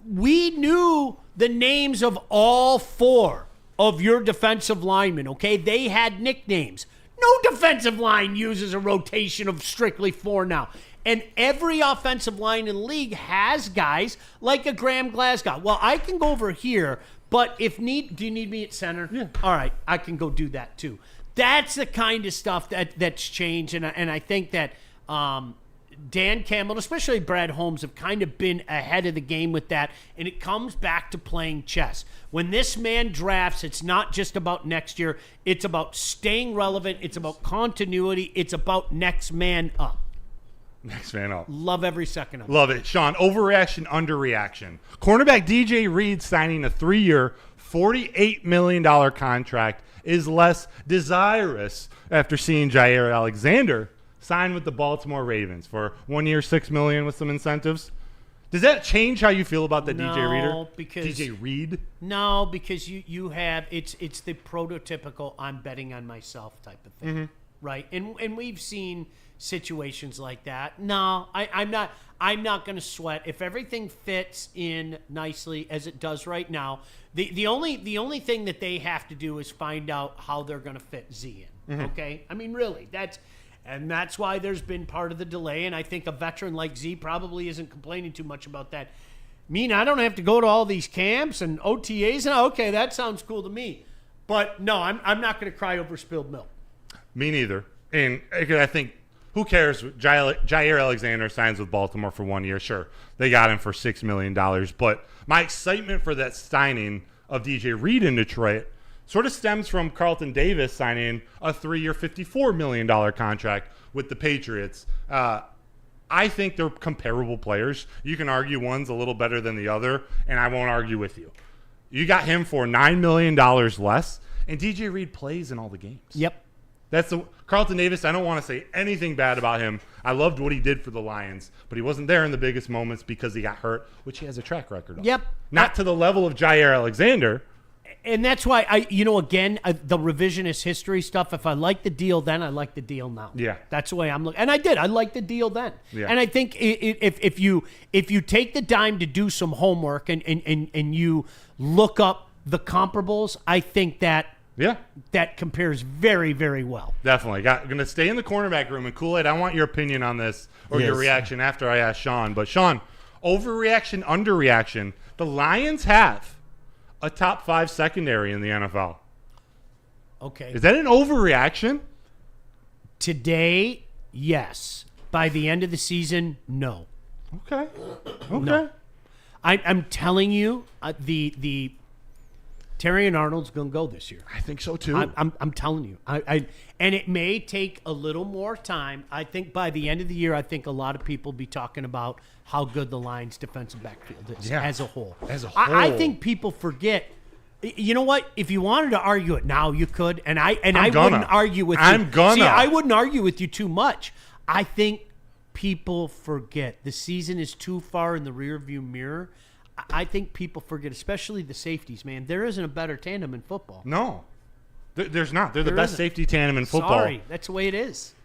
we knew the names of all 4 of your defensive linemen, okay? They had nicknames. No defensive line uses a rotation of strictly 4 now. And every offensive line in the league has guys like a Graham Glasgow. Well, I can go over here, but do you need me at center? Yeah. All right, I can go do that too. That's the kind of stuff that's changed, and I think that Dan Campbell, especially Brad Holmes, have kind of been ahead of the game with that, and it comes back to playing chess. When this man drafts, it's not just about next year. It's about staying relevant. It's about continuity. It's about next man up. Next man up. Love every second of it. Love it. Sean, overreaction, underreaction. Cornerback DJ Reed signing a 3-year, $48 million contract is less desirous after seeing Jair Alexander sign with the Baltimore Ravens for 1 year, $6 million with some incentives. Does that change how you feel about the DJ Reed? No, because you have it's the prototypical I'm betting on myself type of thing, right? And we've seen situations like that. No, I'm not going to sweat if everything fits in nicely as it does right now. The only thing that they have to do is find out how they're going to fit Z in. Okay, I mean really that's why there's been part of the delay, and I think a veteran like Z probably isn't complaining too much about that. I don't have to go to all these camps and OTAs, and okay, that sounds cool to me. But no, I'm not going to cry over spilled milk. Me neither. And I think, who cares? Jair Alexander signs with Baltimore for 1 year. Sure, they got him for $6 million. But my excitement for that signing of DJ Reed in Detroit sort of stems from Carlton Davis signing a 3-year, $54 million contract with the Patriots. I think they're comparable players. You can argue one's a little better than the other, and I won't argue with you. You got him for $9 million less, and DJ Reed plays in all the games. Yep. That's Carlton Davis. I don't want to say anything bad about him. I loved what he did for the Lions, but he wasn't there in the biggest moments because he got hurt, which he has a track record of. Yep. Not to the level of Jair Alexander. And that's why the revisionist history stuff, if I like the deal then, I like the deal now. Yeah. That's the way I'm looking. And I did. I liked the deal then. Yeah. And I think if you take the dime to do some homework and you look up the comparables, I think that compares very, very well. Definitely. Going to stay in the cornerback room. And Kool-Aid, I want your opinion on this or your reaction after I ask Sean. But Sean, overreaction, underreaction. The Lions have a top 5 secondary in the NFL. Okay. Is that an overreaction? Today, yes. By the end of the season, no. Okay. No. I'm telling you, the Terry Arnold's going to go this year. I think so too. I'm telling you. And it may take a little more time. I think by the end of the year, I think a lot of people will be talking about how good the Lions' defensive backfield is as a whole. I think people forget. You know what? If you wanted to argue it now, you could. And I wouldn't argue with you. See, I wouldn't argue with you too much. I think people forget. The season is too far in the rearview mirror. I think people forget, especially the safeties, man. There isn't a better tandem in football. No. There's not. They're the best safety tandem in football. Sorry. That's the way it is.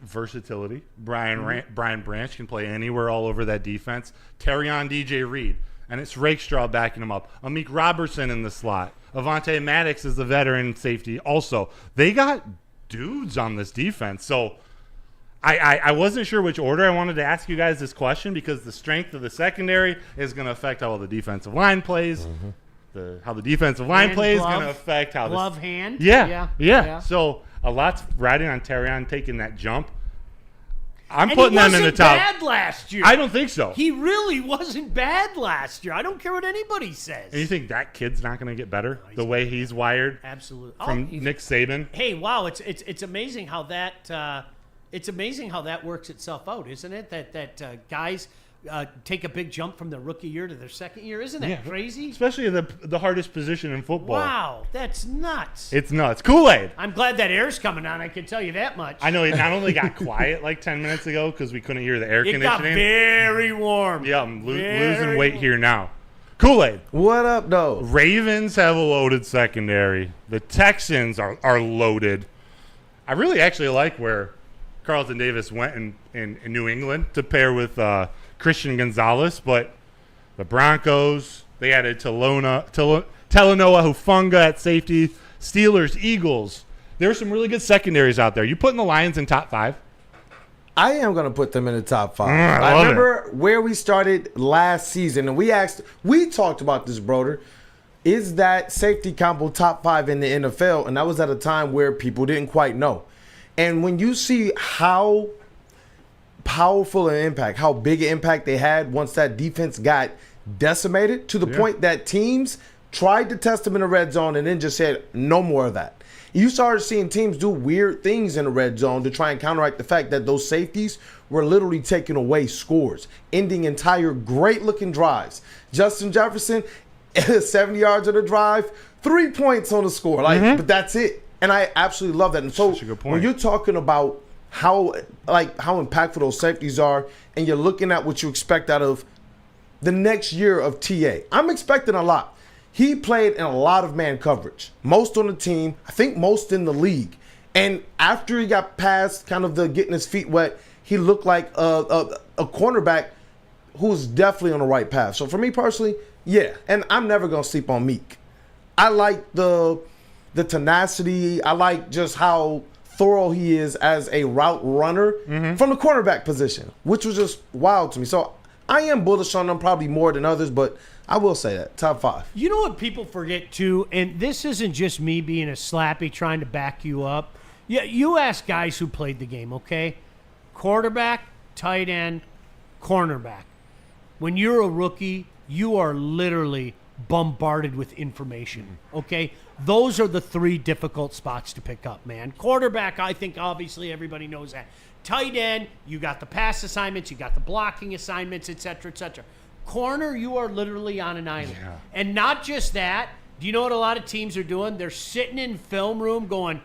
Versatility. Brian Branch can play anywhere all over that defense. Terrion DJ Reed. And it's Rakestraw backing him up. Amik Robertson in the slot. Avonte Maddox is the veteran safety also. They got dudes on this defense. So I wasn't sure which order I wanted to ask you guys this question because the strength of the secondary is going to affect how the defensive line plays. How the defensive line plays is going to affect how glove hand. Yeah. So a lot's riding on Terrion taking that jump. I'm putting them in the top. He wasn't bad last year. I don't think so. He really wasn't bad last year. I don't care what anybody says. And you think that kid's not going to get better the way he's wired? Absolutely. From Nick Saban. Hey, wow! It's amazing how that works itself out, isn't it? That guys take a big jump from their rookie year to their second year. Isn't that crazy? Especially the hardest position in football. Wow, that's nuts. It's nuts. Kool-Aid. I'm glad that air's coming on. I can tell you that much. I know it not only got quiet like 10 minutes ago because we couldn't hear the air conditioning. It got very warm. Yeah, I'm losing weight here now. Kool-Aid. What up, though? Ravens have a loaded secondary. The Texans are loaded. I really actually like where Carlton Davis went in New England to pair with Christian Gonzalez, but the Broncos, they added Talanoa Hufanga at safety, Steelers, Eagles. There are some really good secondaries out there. You putting the Lions in top 5? I am going to put them in the top 5. I remember where we started last season, and we talked about this, Broder. Is that safety combo top 5 in the NFL? And that was at a time where people didn't quite know. And when you see how powerful an impact, how big an impact they had once that defense got decimated to the point that teams tried to test them in the red zone and then just said, no more of that. You started seeing teams do weird things in the red zone to try and counteract the fact that those safeties were literally taking away scores, ending entire great-looking drives. Justin Jefferson, 70 yards of the drive, 3 points on the score. But that's it. And I absolutely love that. And so when you're talking about how impactful those safeties are, and you're looking at what you expect out of the next year of TA, I'm expecting a lot. He played in a lot of man coverage, most on the team, I think most in the league. And after he got past kind of the getting his feet wet, he looked like a cornerback who was definitely on the right path. So for me personally, yeah. And I'm never going to sleep on Meek. I like the tenacity. I like just how thorough he is as a route runner from the cornerback position, which was just wild to me. So I am bullish on them probably more than others, but I will say that. Top 5. You know what people forget, too, and this isn't just me being a slappy trying to back you up. Yeah, you ask guys who played the game, okay? Quarterback, tight end, cornerback. When you're a rookie, you are literally bombarded with information, okay? Those are the 3 difficult spots to pick up, man. Quarterback, I think obviously everybody knows that. Tight end, you got the pass assignments, you got the blocking assignments, et cetera, et cetera. Corner, you are literally on an island. Yeah. And not just that. Do you know what a lot of teams are doing? They're sitting in film room going,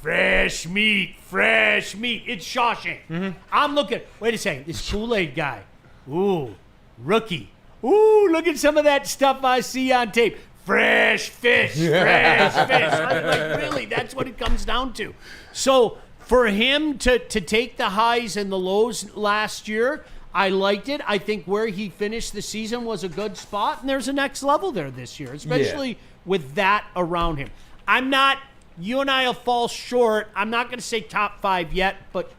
fresh meat, fresh meat. It's Shawshank. I'm looking. Wait a second. This Kool-Aid guy. Ooh, rookie. Ooh, look at some of that stuff I see on tape. Fresh fish, fresh fish. I'm like, really? That's what it comes down to. So for him to take the highs and the lows last year, I liked it. I think where he finished the season was a good spot, and there's a next level there this year, especially with that around him. You and I will fall short. I'm not going to say top 5 yet, but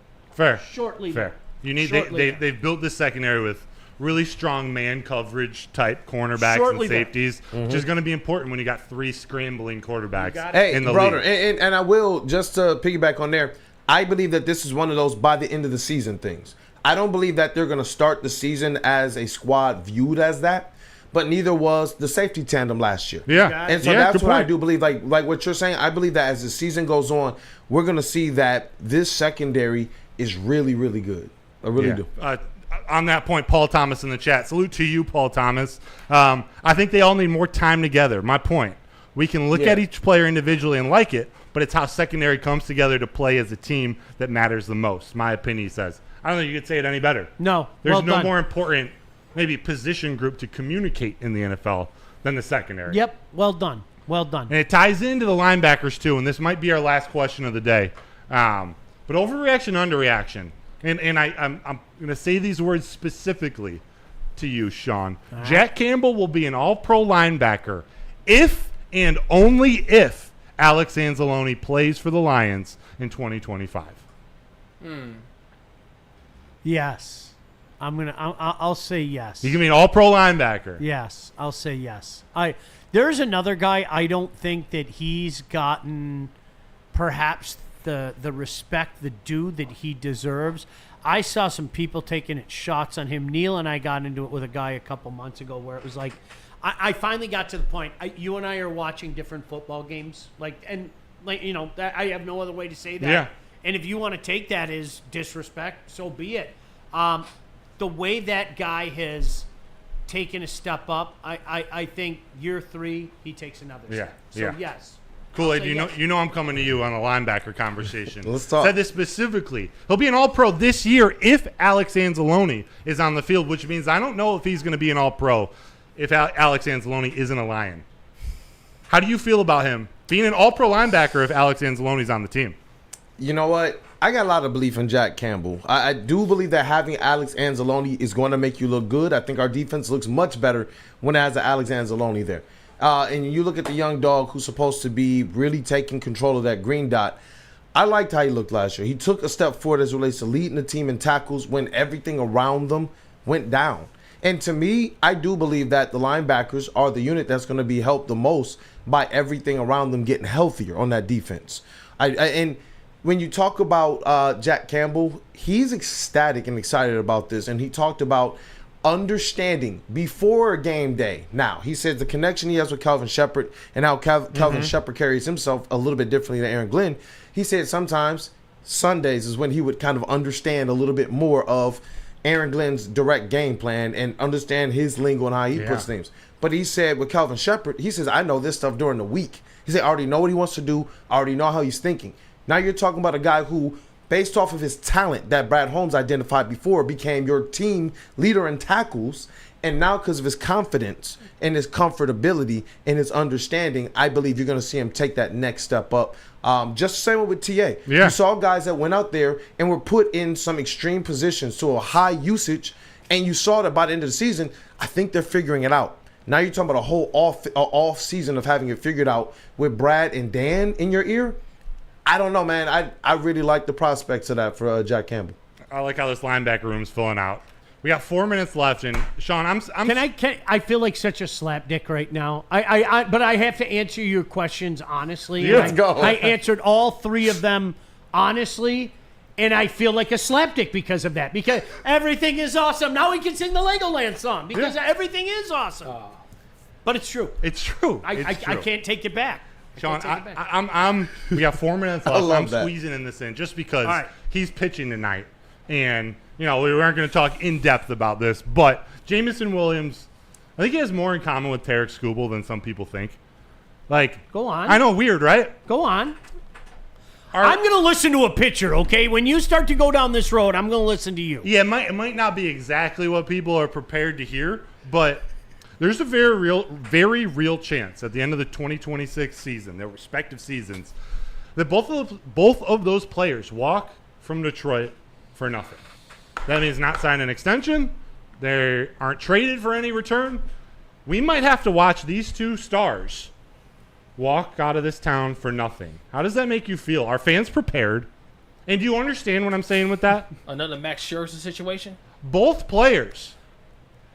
shortly. Fair. You need they've built this secondary with really strong man coverage type cornerbacks and safeties, which is going to be important when you got 3 scrambling quarterbacks in the league. And I will, just to piggyback on there, I believe that this is one of those by the end of the season things. I don't believe that they're going to start the season as a squad viewed as that, but neither was the safety tandem last year. Yeah. And so that's what I do believe. Like what you're saying, I believe that as the season goes on, we're going to see that this secondary is really, really good. I really do. On that point, Paul Thomas in the chat. Salute to you, Paul Thomas. I think they all need more time together. My point. We can look at each player individually and like it, but it's how secondary comes together to play as a team that matters the most. My opinion says. I don't think you could say it any better. No. There's no more important, maybe, position group to communicate in the NFL than the secondary. Yep. Well done. Well done. And it ties into the linebackers, too, and this might be our last question of the day. But overreaction, underreaction. And I'm going to say these words specifically to you, Sean. Right. Jack Campbell will be an all-pro linebacker if and only if Alex Anzalone plays for the Lions in 2025. Yes. I'll say yes. He can be an all-pro linebacker. Yes, I'll say yes. There's another guy I don't think that he's gotten perhaps the respect, the due that he deserves. I saw some people taking shots on him. Neil and I got into it with a guy a couple months ago where it was like, I finally got to the point. You and I are watching different football games, I have no other way to say that. Yeah. And if you want to take that as disrespect, so be it. The way that guy has taken a step up, I think year 3 he takes another step. So yes. Kool-Aid, you know I'm coming to you on a linebacker conversation. Let's talk. Said this specifically. He'll be an all-pro this year if Alex Anzalone is on the field, which means I don't know if he's going to be an all-pro if Alex Anzalone isn't a Lion. How do you feel about him being an all-pro linebacker if Alex Anzalone's on the team? You know what? I got a lot of belief in Jack Campbell. I do believe that having Alex Anzalone is going to make you look good. I think our defense looks much better when it has Alex Anzalone there. And you look at the young dog who's supposed to be really taking control of that green dot. I liked how he looked last year. He took a step forward as it relates to leading the team in tackles when everything around them went down. And to me, I do believe that the linebackers are the unit that's going to be helped the most by everything around them getting healthier on that defense. And when you talk about Jack Campbell, he's ecstatic and excited about this, and he talked about understanding before game day. Now, he says the connection he has with Kelvin Shepherd and how Kelvin Shepherd carries himself a little bit differently than Aaron Glenn. He said sometimes Sundays is when he would kind of understand a little bit more of Aaron Glenn's direct game plan and understand his lingo and how he puts things. But he said with Kelvin Shepherd, he says, I know this stuff during the week. He said, I already know what he wants to do. I already know how he's thinking. Now you're talking about a guy who, based off of his talent that Brad Holmes identified before, became your team leader in tackles. And now because of his confidence and his comfortability and his understanding, I believe you're going to see him take that next step up. Just the same with TA. Yeah. You saw guys that went out there and were put in some extreme positions to a high usage, and you saw that by the end of the season, I think they're figuring it out. Now you're talking about a whole off season of having it figured out with Brad and Dan in your ear. I don't know, man. I really like the prospects of that for Jack Campbell. I like how this linebacker room's filling out. We got 4 minutes left, and Sean, I feel like such a slapdick right now. But I have to answer your questions honestly. Yeah, let's go. I answered all three of them honestly, and I feel like a slapdick because of that. Because everything is awesome. Now we can sing the Legoland song because everything is awesome. But it's true. It's true. I can't take it back. Sean, we got 4 minutes left. I'm squeezing in this in just because he's pitching tonight, and we weren't going to talk in depth about this, but Jameson Williams, I think he has more in common with Tarik Skubal than some people think. Go on. I know, weird, right? Go on. I'm going to listen to a pitcher, okay? When you start to go down this road, I'm going to listen to you. Yeah, it might not be exactly what people are prepared to hear, but there's a very real chance at the end of the 2026 season, their respective seasons, that both of those players walk from Detroit for nothing. That means not sign an extension. They aren't traded for any return. We might have to watch these two stars walk out of this town for nothing. How does that make you feel? Are fans prepared? And do you understand what I'm saying with that? Another Max Scherzer situation? Both players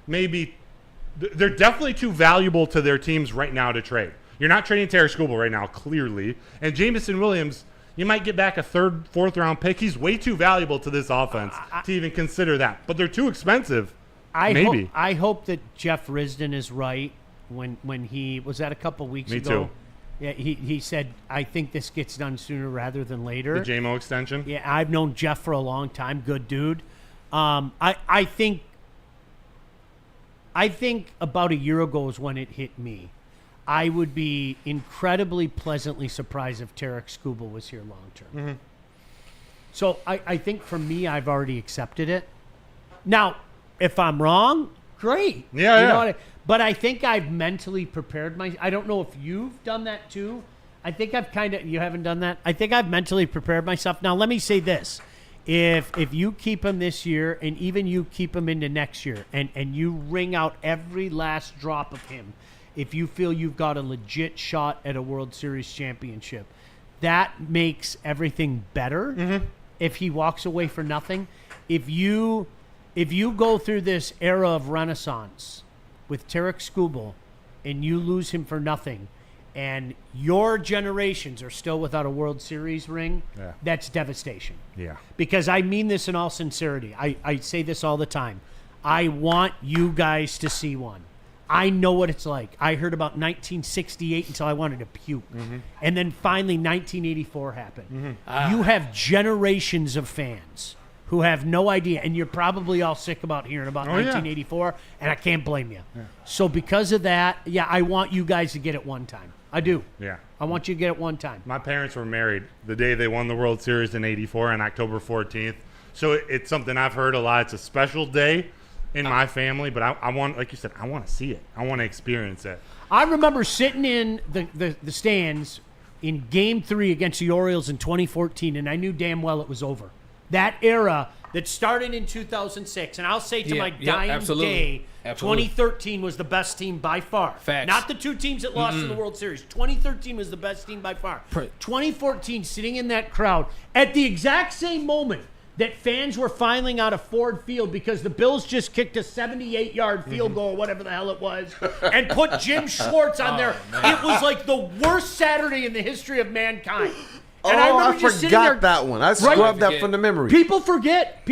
they're definitely too valuable to their teams right now to trade. You're not trading Tarik Skubal right now, clearly. And Jameson Williams, you might get back a third, fourth-round pick. He's way too valuable to this offense to even consider that. But they're too expensive. Maybe. I hope that Jeff Risdon is right when he – was that a couple weeks ago? Me too. Yeah, he said, I think this gets done sooner rather than later. The JMO extension? Yeah, I've known Jeff for a long time. Good dude. I think about a year ago is when it hit me. I would be incredibly pleasantly surprised if Tarik Skubal was here long term. Mm-hmm. So I think for me, I've already accepted it. Now, if I'm wrong, great. Yeah. But I think I've mentally prepared I don't know if you've done that too. I think you haven't done that. I think I've mentally prepared myself. Now, let me say this. If you keep him this year and even you keep him into next year and you wring out every last drop of him, if you feel you've got a legit shot at a World Series championship, that makes everything better if he walks away for nothing. If you go through this era of renaissance with Tarik Skubal and you lose him for nothing and your generations are still without a World Series ring, that's devastation. Yeah. Because I mean this in all sincerity. I say this all the time. I want you guys to see one. I know what it's like. I heard about 1968 until I wanted to puke. Mm-hmm. And then finally 1984 happened. Mm-hmm. You have generations of fans who have no idea, and you're probably all sick about hearing about 1984, and I can't blame you. Yeah. So because of that, I want you guys to get it one time. I do. Yeah. I want you to get it one time. My parents were married the day they won the World Series in '84 on October 14th. So it's something I've heard a lot. It's a special day in my family, but I want, like you said, I want to see it. I want to experience it. I remember sitting in the stands in Game 3 against the Orioles in 2014, and I knew damn well it was over. That era that started in 2006, and I'll say to my dying day, 2013 was the best team by far. Facts. Not the two teams that lost in the World Series. 2013 was the best team by far. 2014, sitting in that crowd at the exact same moment that fans were filing out of Ford Field because the Bills just kicked a 78-yard field goal, whatever the hell it was, and put Jim Schwartz on there. Man. It was like the worst Saturday in the history of mankind. And I remember just sitting there. That one. I scrubbed that from the memory. People forget.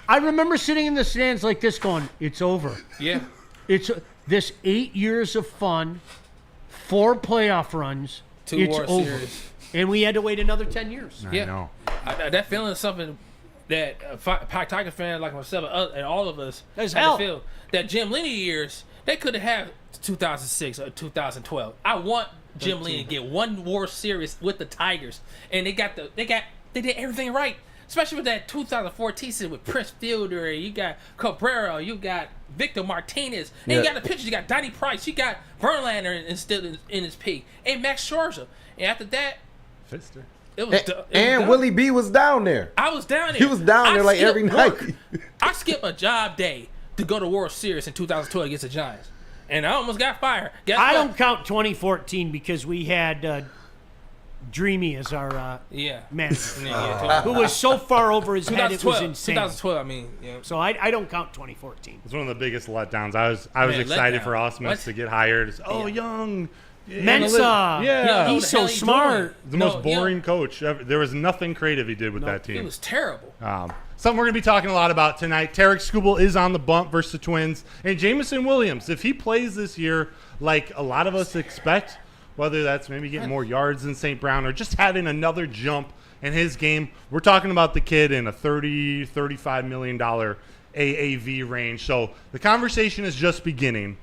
I remember sitting in the stands like this going, it's over. Yeah. It's this 8 years of fun, 4 playoff runs. Two World Series. And we had to wait another 10 years. I know. That feeling is something that a Tiger fan like myself and all of us As had hell. to feel. That Jim Leoney years, they could have had 2006 or 2012. I want Jim Leoney to get one World Series with the Tigers, and they did everything right. Especially with that 2014 season with Prince Fielder, you got Cabrera, you got Victor Martinez, and you got the pitchers, you got Donnie Price, you got Verlander still in his peak, and Max Scherzer. And after that, Fister. it was and Willie B was down there. I was down there. He was down there like every night. I skipped a job day to go to World Series in 2012 against the Giants, and I almost got fired. I don't count 2014 because we had Dreamy as our manager, who was so far over his head it was insane. 2012, I mean. Yeah. So I don't count 2014. It's one of the biggest letdowns. I was excited for Osmus to get hired. Young. Mensa. Yeah. He's so smart. The most boring coach ever. There was nothing creative he did with that team. It was terrible. Something we're going to be talking a lot about tonight. Tarik Skubal is on the bump versus the Twins. And Jameson Williams, if he plays this year like a lot of us expect, whether that's maybe getting more yards than St. Brown or just having another jump in his game, we're talking about the kid in a $30, $35 million AAV range. So the conversation is just beginning.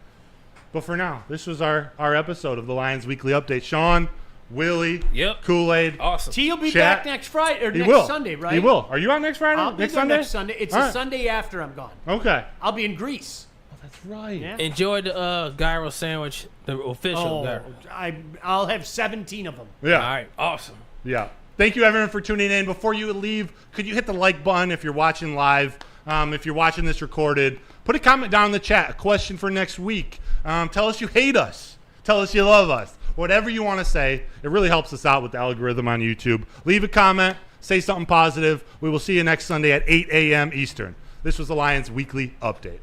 But for now, this was our episode of the Lions Weekly Update. Sean, Willie, Kool-Aid. Awesome. T will be back next Friday or He next will. Sunday, right? He will. Are you on next Friday? I'll be next there Sunday? next Sunday. It's a Sunday after I'm gone. Okay. I'll be in Greece. That's right. Yeah. Enjoy the gyro sandwich, the official gyro. I'll have 17 of them. Yeah. All right. Awesome. Yeah. Thank you, everyone, for tuning in. Before you leave, could you hit the like button if you're watching live? If you're watching this recorded, put a comment down in the chat, a question for next week. Tell us you hate us. Tell us you love us. Whatever you want to say, it really helps us out with the algorithm on YouTube. Leave a comment. Say something positive. We will see you next Sunday at 8 a.m. Eastern. This was the Lions Weekly Update.